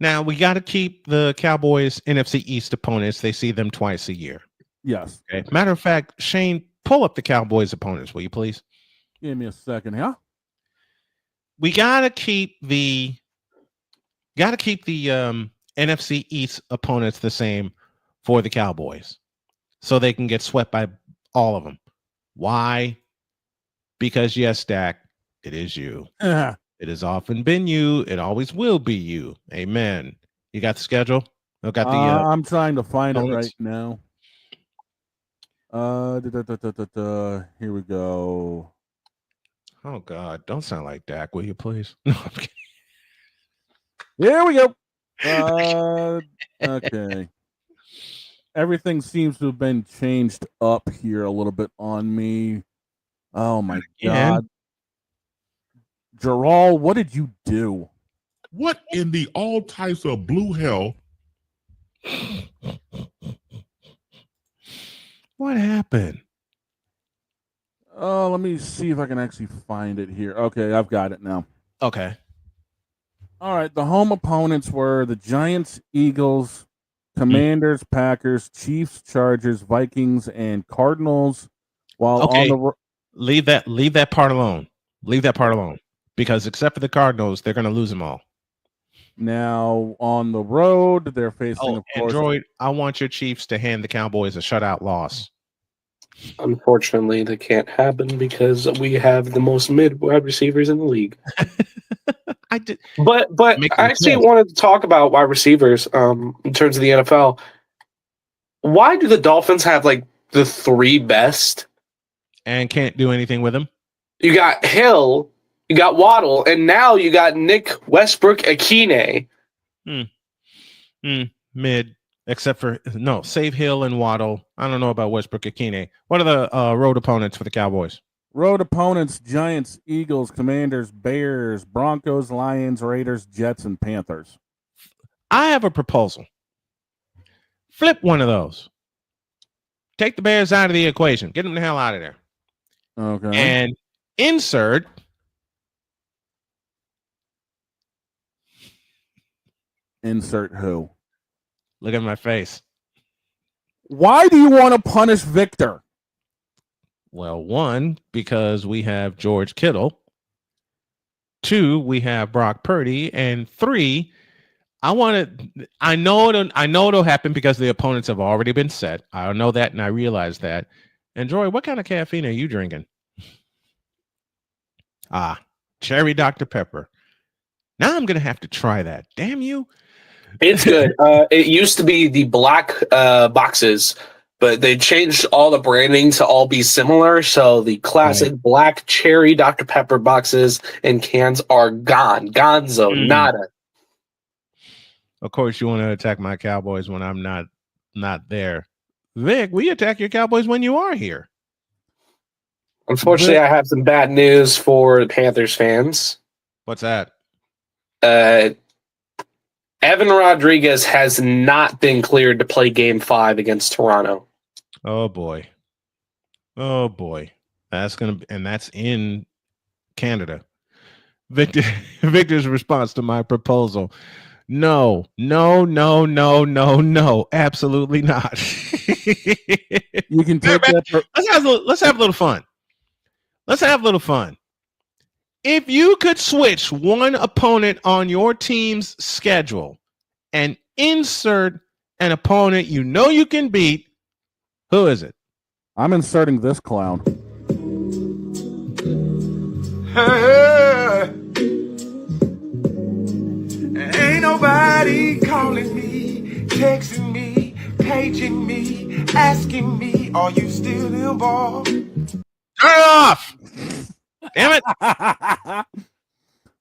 Now, we got to keep the Cowboys NFC East opponents. They see them twice a year. Yes. Okay. Matter of fact, Shane, pull up the Cowboys opponents, will you please? Give me a second here. We got to keep the NFC East opponents the same for the Cowboys so they can get swept by all of them. Why? Because yes, Dak, it is you. It has often been you. It always will be you. Amen. You got the schedule? I got the. I'm trying to find opponents? it right now. Here we go. Oh God, don't sound like Dak, will you please? No, I'm kidding. Here we go. Okay. Everything seems to have been changed up here a little bit on me. Oh my God. Gerald, what did you do? What in the all types of blue hell? What happened? Oh, let me see if I can actually find it here. Okay, I've got it now. Okay. All right, the home opponents were the Giants, Eagles, Commanders, Packers, Chiefs, Chargers, Vikings, and Cardinals. While Okay. on the leave that part alone. Leave that part alone. Because except for the Cardinals, they're gonna lose them all. now on the road, they're facing, Oh, of course. Android, I want your Chiefs to hand the Cowboys a shutout loss. Unfortunately, that can't happen because we have the most mid wide receivers in the league. I did, but Makes I them actually pissed. wanted to talk about wide receivers. In terms of the NFL, why do the Dolphins have like the three best? And can't do anything with them. You got Hill, you got Waddle, and now you got Nick Westbrook-Akine. Mid, except for no, save Hill and Waddle. I don't know about Westbrook-Akine. What are the road opponents for the Cowboys? Road opponents: Giants, Eagles, Commanders, Bears, Broncos, Lions, Raiders, Jets, and Panthers. I have a proposal. Flip one of those. Take the Bears out of the equation. Get them the hell out of there. Okay. And insert who? Look at my face. Why do you want to punish Victor? Well, one, because we have George Kittle. Two, we have Brock Purdy. And three, I know it'll happen because the opponents have already been set. I know that, and I realize that. And Joy, what kind of caffeine are you drinking? Cherry Dr. Pepper. Now I'm gonna have to try that. Damn you. It's good. It used to be the black boxes, but they changed all the branding to all be similar. So the classic black cherry Dr. Pepper boxes and cans are gone. Gonzo, nada. Of course, you want to attack my Cowboys when I'm not there. Vic, we attack your Cowboys when you are here. Unfortunately, I have some bad news for the Panthers fans. What's that? Evan Rodriguez has not been cleared to play Game 5 against Toronto. Oh boy. That's in Canada. Victor's response to my proposal. No, absolutely not. You can take that. Let's have a little fun. If you could switch one opponent on your team's schedule and insert an opponent you know you can beat, who is it? I'm inserting this clown. Ain't nobody calling me, texting me, paging me, asking me, are you still involved? Turn it off! Damn it!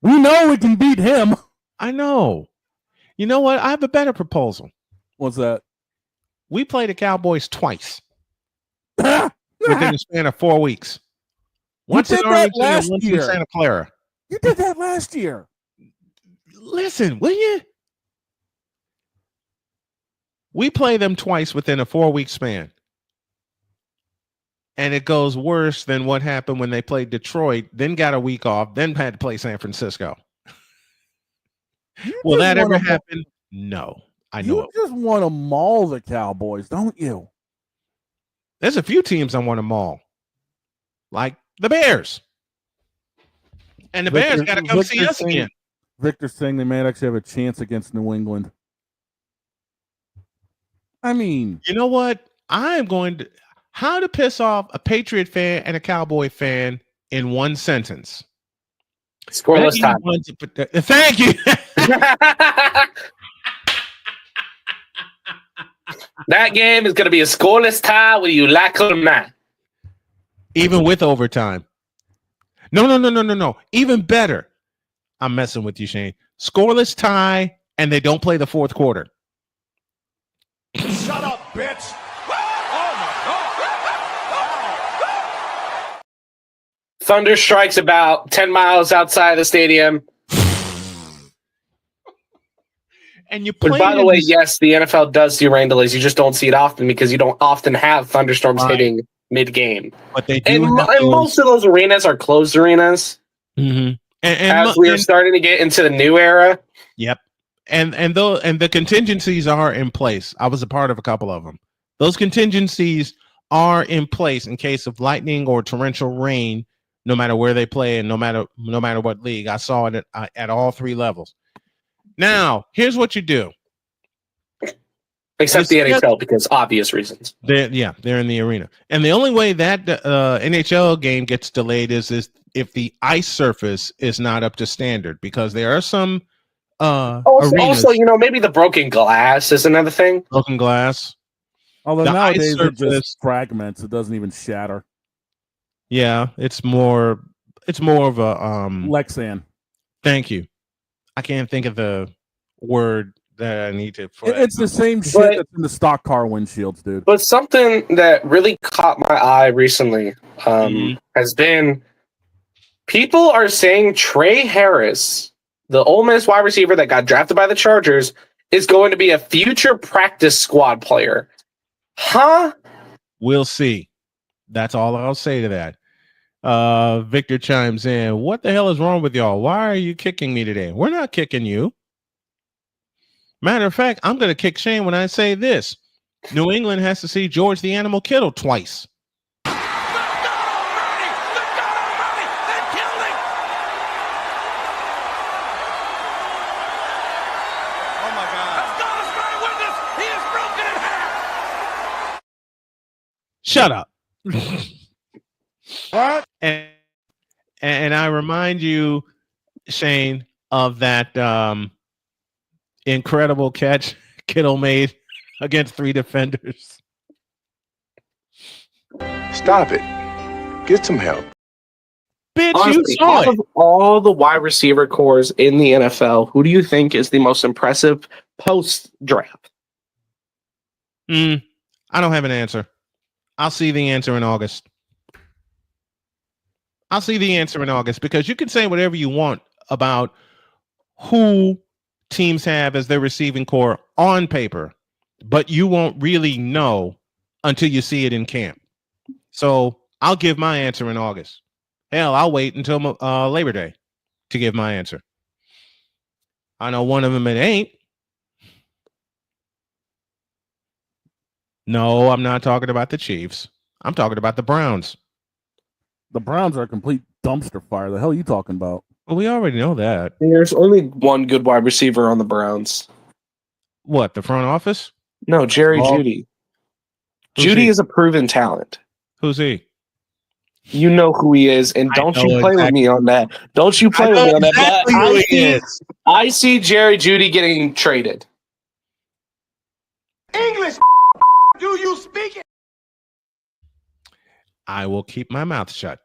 We know we can beat him. I know. You know what? I have a better proposal. What's that? We play the Cowboys twice within the span of 4 weeks. Once in Arlington and once in Santa Clara. You did that last year. Listen, will you? We play them twice within a 4-week span. And it goes worse than what happened when they played Detroit, then got a week off, then had to play San Francisco. Will that ever happen? No. I know You just want to maul the Cowboys, don't you? There's a few teams I want to maul. Like the Bears. And the Bears got to come see us again. Victor's saying they might actually have a chance against New England. I mean, you know what? How to piss off a Patriot fan and a Cowboy fan in one sentence. Scoreless time. Thank you. That game is going to be a scoreless tie, whether you like it or not. Even with overtime. No. Even better. I'm messing with you, Shane. Scoreless tie, and they don't play the fourth quarter. Shut up, bitch. Thunder strikes about 10 miles outside the stadium. And you Which, play. by the way, yes, the NFL does do rain delays. You just don't see it often because you don't often have thunderstorms hitting mid-game. But they And, do have and most of those arenas are closed arenas. Mm-hmm. As we are starting to get into the new era. Yep. And the contingencies are in place. I was a part of a couple of them. Those contingencies are in place in case of lightning or torrential rain, no matter where they play and no matter what league. I saw it at all three levels. Now, here's what you do. Except the NHL, because obvious reasons. They're in the arena. And the only way that NHL game gets delayed is if the ice surface is not up to standard, because there are some also, maybe the broken glass is another thing. Broken glass. Although The nowadays ice it surface- just fragments, it doesn't even shatter. Yeah, it's more of a Lexan. Thank you. I can't think of the word that I need to. It's the same shit that's in the stock car windshields, dude. But something that really caught my eye recently has been people are saying Trey Harris, the Ole Miss wide receiver that got drafted by the Chargers, is going to be a future practice squad player. Huh? We'll see. That's all I'll say to that. Victor chimes in. What the hell is wrong with y'all? Why are you kicking me today? We're not kicking you. Matter of fact, I'm going to kick Shane when I say this. New England has to see George the Animal Kittle twice. Shut up. What? And I remind you, Shane, of that incredible catch Kittle made against three defenders. Stop it. Get some help. Bitch, Honestly, you saw out it. of all the wide receiver cores in the NFL, who do you think is the most impressive post-draft? I don't have an answer. I'll see the answer in August. I'll see the answer in August, because you can say whatever you want about who teams have as their receiving core on paper, but you won't really know until you see it in camp. So I'll give my answer in August. Hell, I'll wait until Labor Day to give my answer. I know one of them it ain't. No, I'm not talking about the Chiefs. I'm talking about the Browns. The Browns are a complete dumpster fire. The hell are you talking about? Well, we already know that. There's only one good wide receiver on the Browns. What, the front office? No, Jerry Jeudy. Who's Judy he? is a proven talent. Who's he? You know who he is, and don't you play with me on that. Don't you play with me on that. exactly But who he is. I see Jerry Jeudy getting traded. English, do you speak it? I will keep my mouth shut.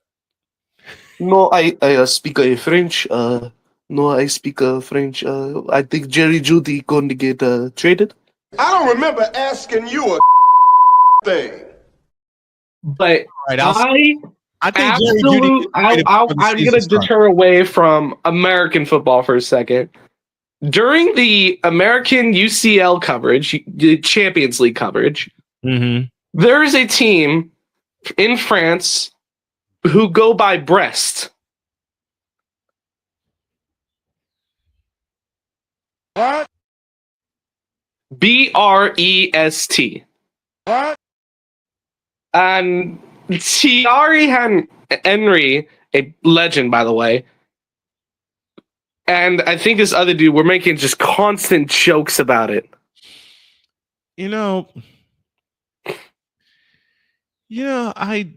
No, I speak French. No, I speak French. I think Jerry Jeudy going to get traded. I don't remember asking you a thing. But right, I think Jerry Jeudy I'm going to deter away from American football for a second. During the American UCL coverage, the Champions League coverage, there is a team in France who go by Brest. What? Brest. What? And Thierry Henry, a legend, by the way, and I think this other dude were making just constant jokes about it. You know, I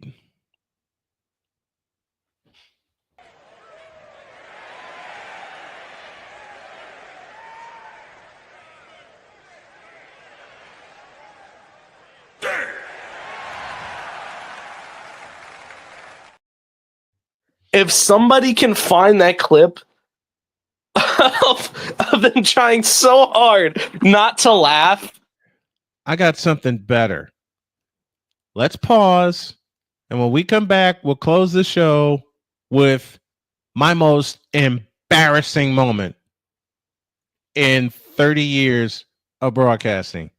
If somebody can find that clip of them trying so hard not to laugh. I got something better. Let's pause. And when we come back, we'll close the show with my most embarrassing moment in 30 years of broadcasting.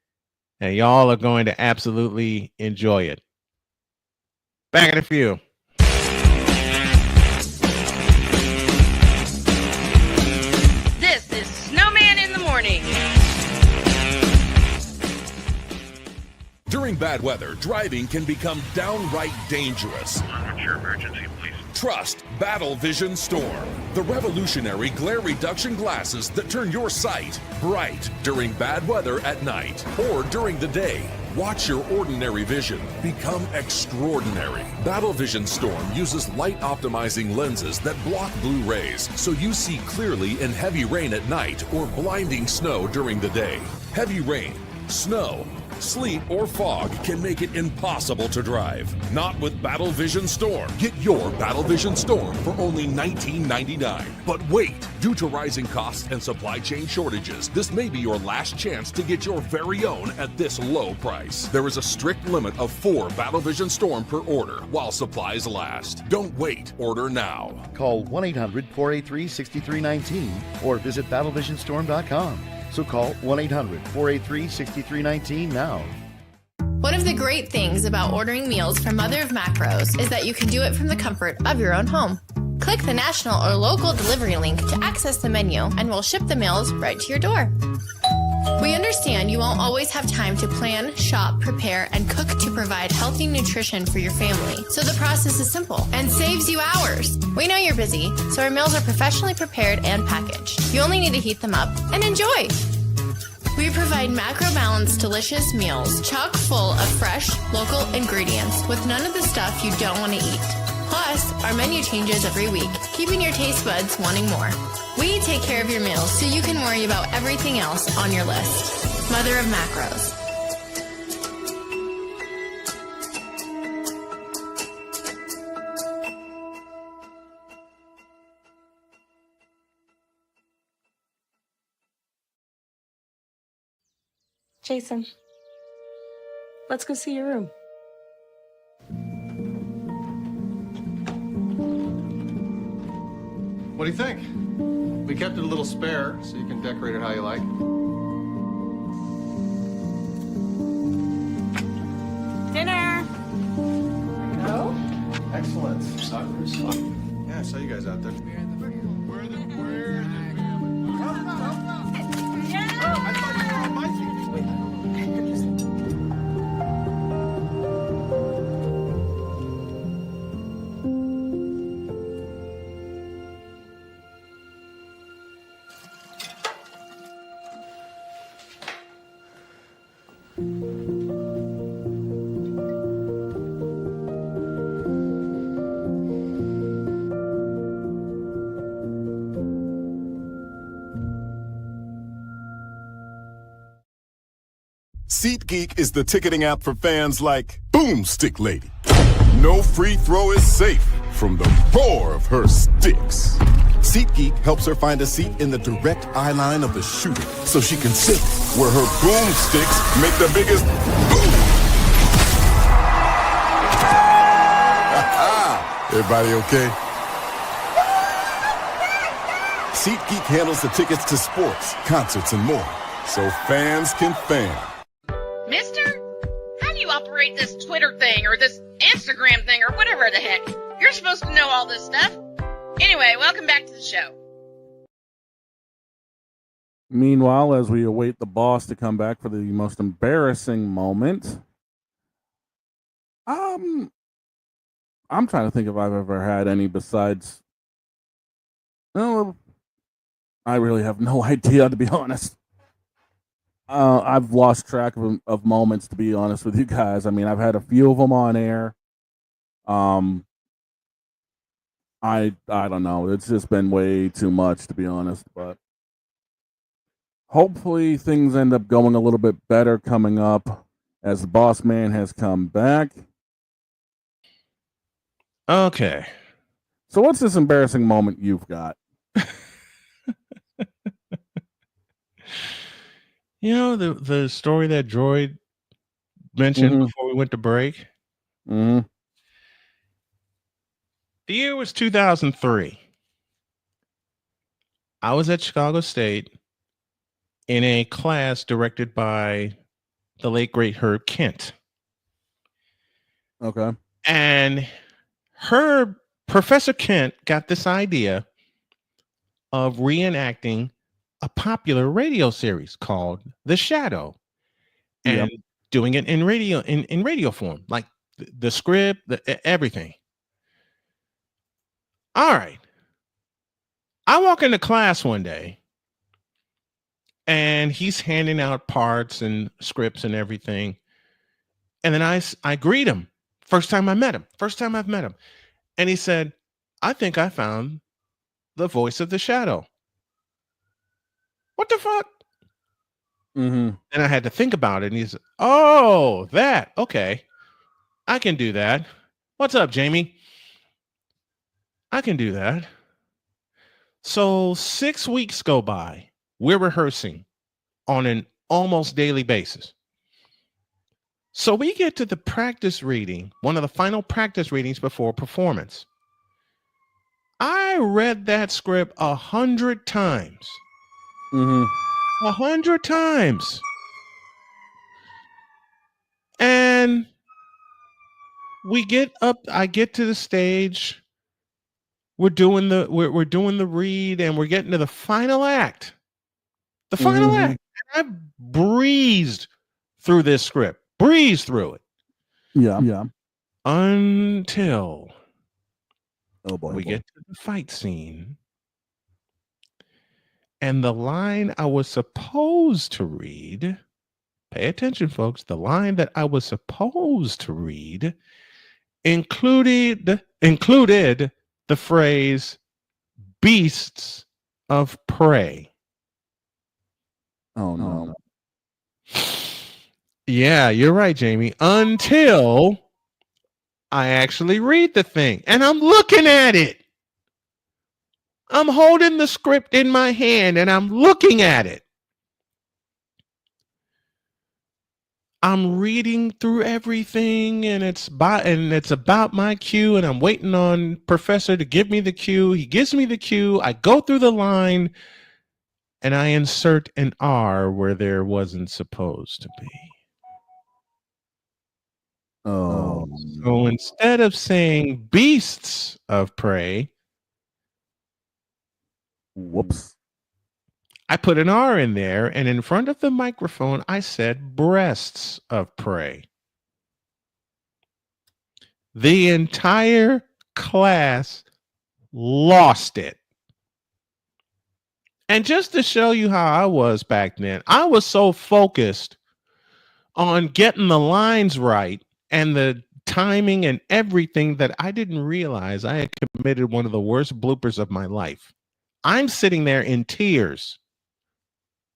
And y'all are going to absolutely enjoy it. Back in a few. This is Snowman in the Morning. During bad weather, driving can become downright dangerous. What's your emergency, please? Trust Battle Vision Storm, the revolutionary glare reduction glasses that turn your sight bright during bad weather at night or during the day. Watch your ordinary vision become extraordinary. Battle Vision Storm uses light optimizing lenses that block blue rays so you see clearly in heavy rain at night or blinding snow during the day. Heavy rain, snow, sleet, or fog can make it impossible to drive. Not with Battle Vision Storm. Get your Battle Vision Storm for only $19.99. But wait, due to rising costs and supply chain shortages, this may be your last chance to get your very own at this low price. There is a strict limit of 4 Battle Vision Storm per order while supplies last. Don't wait, order now. Call 1-800-483-6319 or visit battlevisionstorm.com. So call 1-800-483-6319 now. One of the great things about ordering meals from Mother of Macros is that you can do it from the comfort of your own home. Click the national or local delivery link to access the menu, and we'll ship the meals right to your door. We understand you won't always have time to plan, shop, prepare, and cook to provide healthy nutrition for your family. So the process is simple and saves you hours. We know you're busy, so our meals are professionally prepared and packaged. You only need to heat them up and enjoy. We provide macro-balanced, delicious meals chock full of fresh, local ingredients with none of the stuff you don't want to eat. Plus, our menu changes every week, keeping your taste buds wanting more. We take care of your meals so you can worry about everything else on your list. Mother of Macros. Jason, let's go see your room. What do you think? We kept it a little spare, so you can decorate it how you like. Dinner! No? Excellent. Yeah, I saw you guys out there. SeatGeek is the ticketing app for fans like Boomstick Lady. No free throw is safe from the roar of her sticks. SeatGeek helps her find a seat in the direct eye line of the shooter so she can sit where her boomsticks make the biggest boom. Everybody okay? SeatGeek handles the tickets to sports, concerts, and more, so fans can fan. Mister, how do you operate this Twitter thing or this Instagram thing or whatever the heck? You're supposed to know all this stuff. Anyway, welcome back to the show. Meanwhile, as we await the boss to come back for the most embarrassing moment, I'm trying to think if I've ever had any besides. Oh, I really have no idea, to be honest. I've lost track of moments, to be honest with you guys. I mean, I've had a few of them on air. I don't know. It's just been way too much, to be honest. But hopefully things end up going a little bit better coming up as the boss man has come back. Okay. So what's this embarrassing moment you've got? You know, the story that Droid mentioned before we went to break? Mm-hmm. The year was 2003. I was at Chicago State in a class directed by the late, great Herb Kent. Okay. And Professor Kent got this idea of reenacting a popular radio series called The Shadow and doing it in radio form, like the script, everything. All right. I walk into class one day and he's handing out parts and scripts and everything. And then I greet him. First time I've met him. And he said, I think I found the voice of the Shadow. What the fuck? Mm-hmm. And I had to think about it. And he's, oh, that. Okay. I can do that. What's up, Jamie? I can do that. So 6 weeks go by. We're rehearsing on an almost daily basis. So we get to the practice reading, one of the final practice readings before performance. I read that script 100 times. 100 times. And we get up, I get to the stage. We're doing the read and we're getting to the final act. The final act. And I breezed through this script. Breezed through it. Yeah. Until we get to the fight scene. And the line I was supposed to read, pay attention, folks, the line that I was supposed to read included the phrase beasts of prey. Oh no. Yeah, you're right, Jamie. Until I actually read the thing and I'm looking at it. I'm holding the script in my hand and I'm looking at it. I'm reading through everything and it's about my cue and I'm waiting on Professor to give me the cue. He gives me the cue. I go through the line and I insert an R where there wasn't supposed to be. Oh. So instead of saying beasts of prey, whoops, I put an R in there, and in front of the microphone, I said breasts of prey. The entire class lost it. And just to show you how I was back then, I was so focused on getting the lines right and the timing and everything that I didn't realize I had committed one of the worst bloopers of my life. I'm sitting there in tears.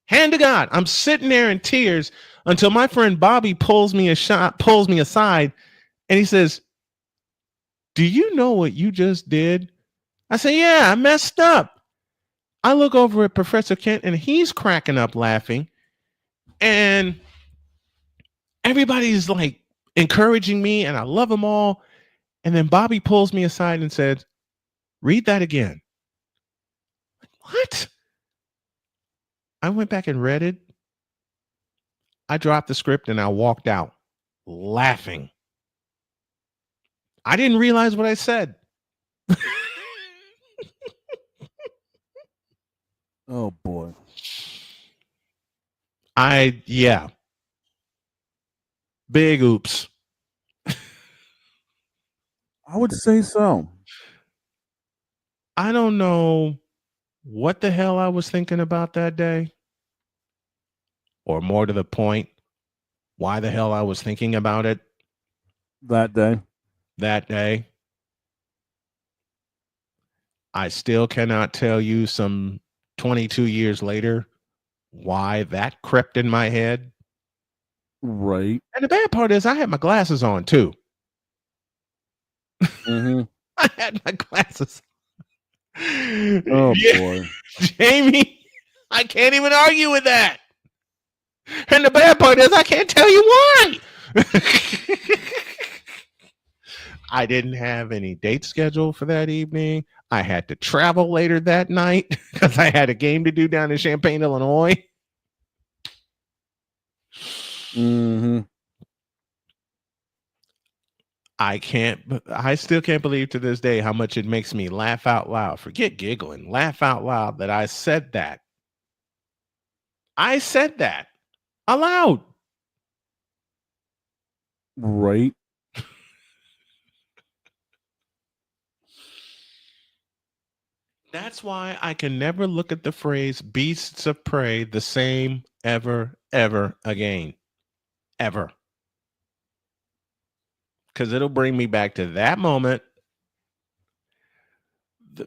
Hand to God, I'm sitting there in tears until my friend Bobby pulls me aside, and he says, "Do you know what you just did?" I say, "Yeah, I messed up." I look over at Professor Kent, and he's cracking up laughing, and everybody's like encouraging me, and I love them all. And then Bobby pulls me aside and said, "Read that again." What? I went back and read it. I dropped the script and I walked out laughing. I didn't realize what I said. Oh boy. Yeah. Big oops. I would say so. I don't know what the hell I was thinking about that day. Or more to the point, why the hell I was thinking about it that day. I still cannot tell you some 22 years later why that crept in my head. Right. And the bad part is I had my glasses on too. Mm-hmm. I had my glasses Oh, boy. Jamie, I can't even argue with that. And the bad part is I can't tell you why. I didn't have any date scheduled for that evening. I had to travel later that night because I had a game to do down in Champaign, Illinois. Mm-hmm. I still can't believe to this day how much it makes me laugh out loud. Forget giggling, laugh out loud that I said that. I said that aloud. Right. That's why I can never look at the phrase beasts of prey the same ever again. Ever. Because it'll bring me back to that moment.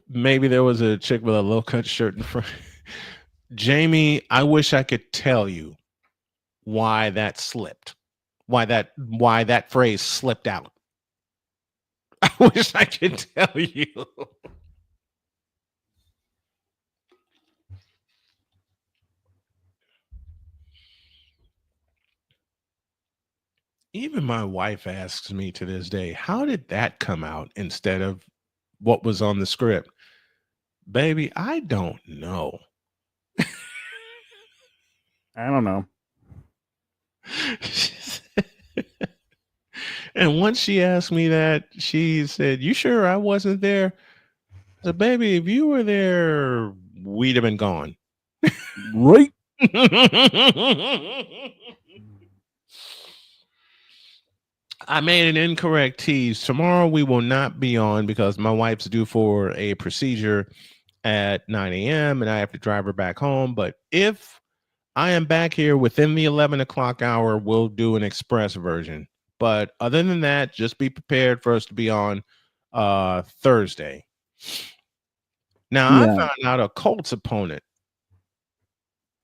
Maybe there was a chick with a low cut shirt in front. Jamie, I wish I could tell you why that slipped. Why that phrase slipped out. I wish I could tell you. Even my wife asks me to this day, how did that come out instead of what was on the script? Baby, I don't know. I don't know. And once she asked me that, she said, "You sure I wasn't there?" I said, "Baby, if you were there, we'd have been gone." Right. I made an incorrect tease. Tomorrow we will not be on because my wife's due for a procedure at 9 a.m. and I have to drive her back home. But if I am back here within the 11 o'clock hour, we'll do an express version. But other than that, just be prepared for us to be on Thursday. Now, I found out a Colts opponent.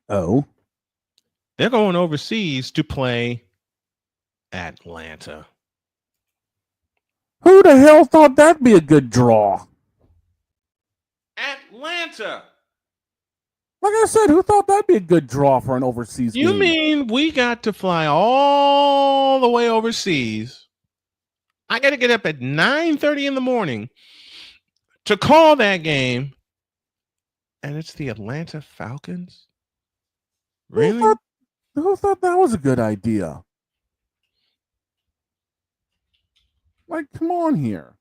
Oh. They're going overseas to play Atlanta. Who the hell thought that'd be a good draw? Atlanta. Like I said, who thought that'd be a good draw for an overseas game? You mean we got to fly all the way overseas? I got to get up at 9:30 in the morning to call that game, and it's the Atlanta Falcons? Really? Who thought that was a good idea? Like, come on here.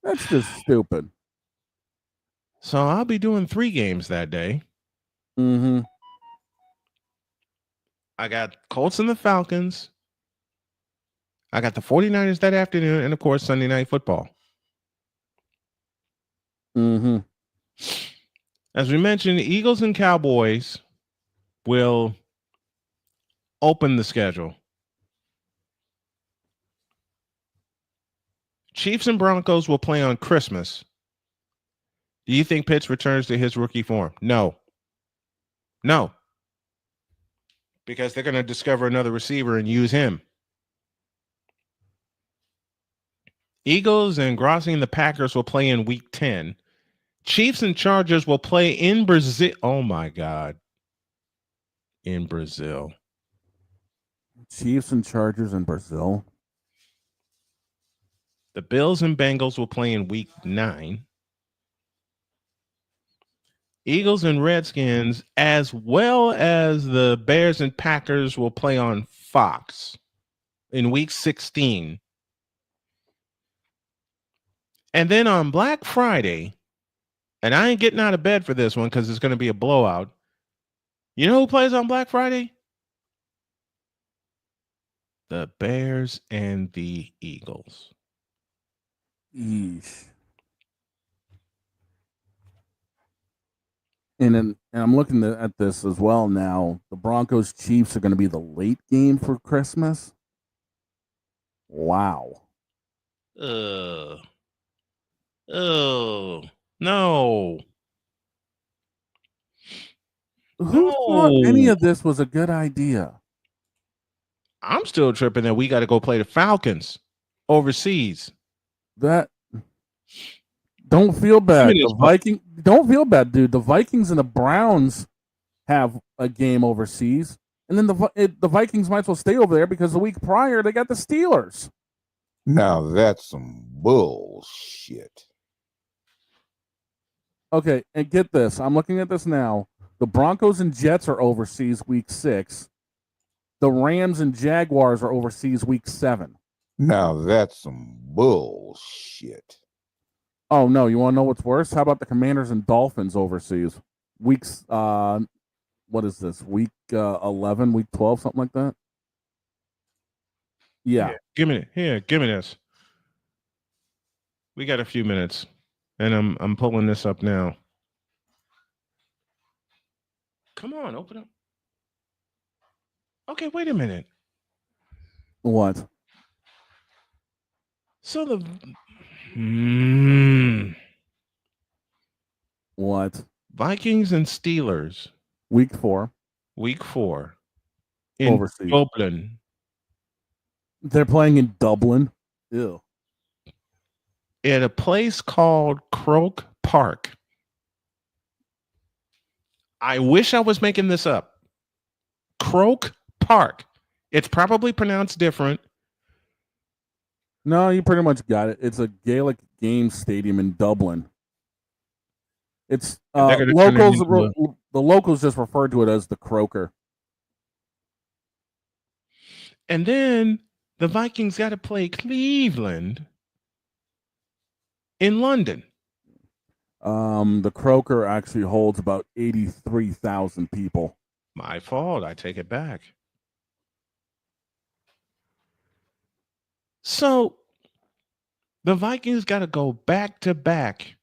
That's just stupid. So I'll be doing 3 games that day. Mm-hmm. I got Colts and the Falcons. I got the 49ers that afternoon, and of course, Sunday Night Football. Mm-hmm. As we mentioned, Eagles and Cowboys will open the schedule. Chiefs and Broncos will play on Christmas. Do you think Pitts returns to his rookie form? No. No. Because they're going to discover another receiver and use him. Eagles and Grossi and the Packers will play in week 10. Chiefs and Chargers will play in Brazil. Oh, my God. In Brazil. Chiefs and Chargers in Brazil. The Bills and Bengals will play in week 9. Eagles and Redskins, as well as the Bears and Packers, will play on Fox in week 16. And then on Black Friday, and I ain't getting out of bed for this one because it's going to be a blowout. You know who plays on Black Friday? The Bears and the Eagles. Yeesh. And I'm looking at this as well now. The Broncos Chiefs are going to be the late game for Christmas. Wow. Oh, no. Who thought any of this was a good idea? I'm still tripping that we got to go play the Falcons overseas. That don't feel bad. Don't feel bad, dude. The Vikings and the Browns have a game overseas, and then the Vikings might as well stay over there because the week prior they got the Steelers. Now that's some bullshit. Okay, and get this. I'm looking at this now. The Broncos and Jets are overseas week 6. The Rams and Jaguars are overseas week 7. Now that's some bullshit. Oh, no. You want to know what's worse? How about the Commanders and Dolphins overseas? Weeks, what is this? Week 11, week 12, something like that? Yeah. Give me this. We got a few minutes, and I'm pulling this up now. Come on, open up. Okay, wait a minute. What? So the What? Vikings and Steelers. Week 4. Week 4. In Overseas. Dublin. They're playing in Dublin. Ew. At a place called Croke Park. I wish I was making this up. Croke Park. It's probably pronounced different. No, you pretty much got it. It's a Gaelic Games stadium in Dublin. It's locals. The locals just refer to it as the Croker. And then the Vikings got to play Cleveland in London. The Croker actually holds about 83,000 people. My fault. I take it back. So the Vikings got to go back to back,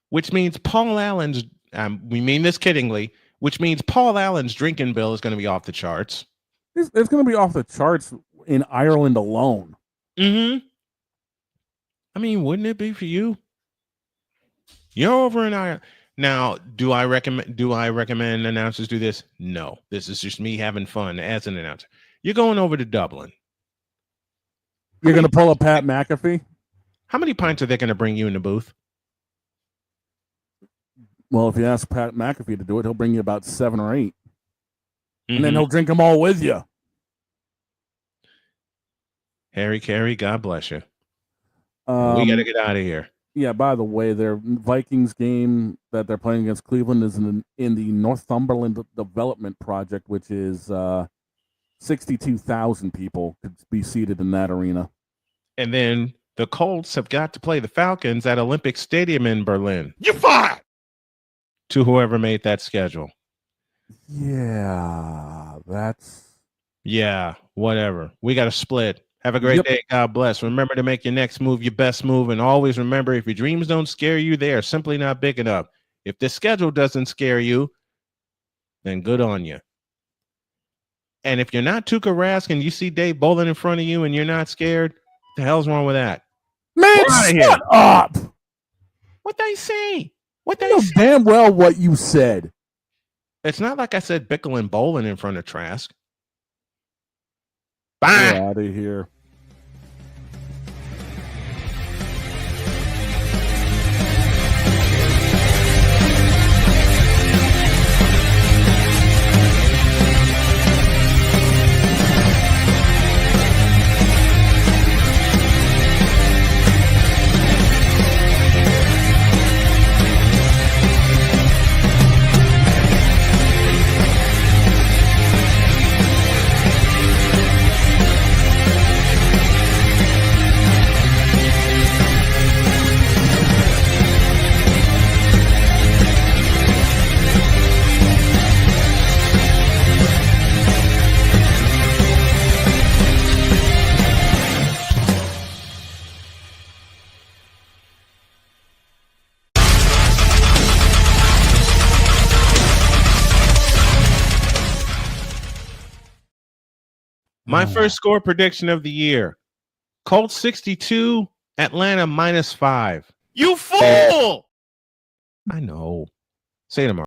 which means Paul Allen's, we mean this kiddingly, which means Paul Allen's drinking bill is going to be off the charts. It's going to be off the charts in Ireland alone. Mm-hmm. I mean, wouldn't it be for you? You're over in Ireland. Now, do I recommend announcers do this? No. This is just me having fun as an announcer. You're going over to Dublin. You're going to pull a Pat McAfee? How many pints are they going to bring you in the booth? Well, if you ask Pat McAfee to do it, he'll bring you about 7 or 8. And then he'll drink them all with you. Harry Carey, God bless you. We got to get out of here. Yeah, by the way, their Vikings game that they're playing against Cleveland is in the Northumberland Development Project, which is 62,000 people could be seated in that arena. And then the Colts have got to play the Falcons at Olympic Stadium in Berlin. You're fired! To whoever made that schedule. Yeah, whatever. We got to split. Have a great day. God bless. Remember to make your next move your best move. And always remember, if your dreams don't scare you, they are simply not big enough. If the schedule doesn't scare you, then good on you. And if you're not Tuukka Rask and you see Dave Bolin in front of you and you're not scared, the hell's wrong with that? Man, shut up! What they say? You know damn well what you said. It's not like I said Bickle and Bolin in front of Trask. Bye. Get out of here. My first score prediction of the year. Colts 62, Atlanta -5. You fool! I know. Say it tomorrow.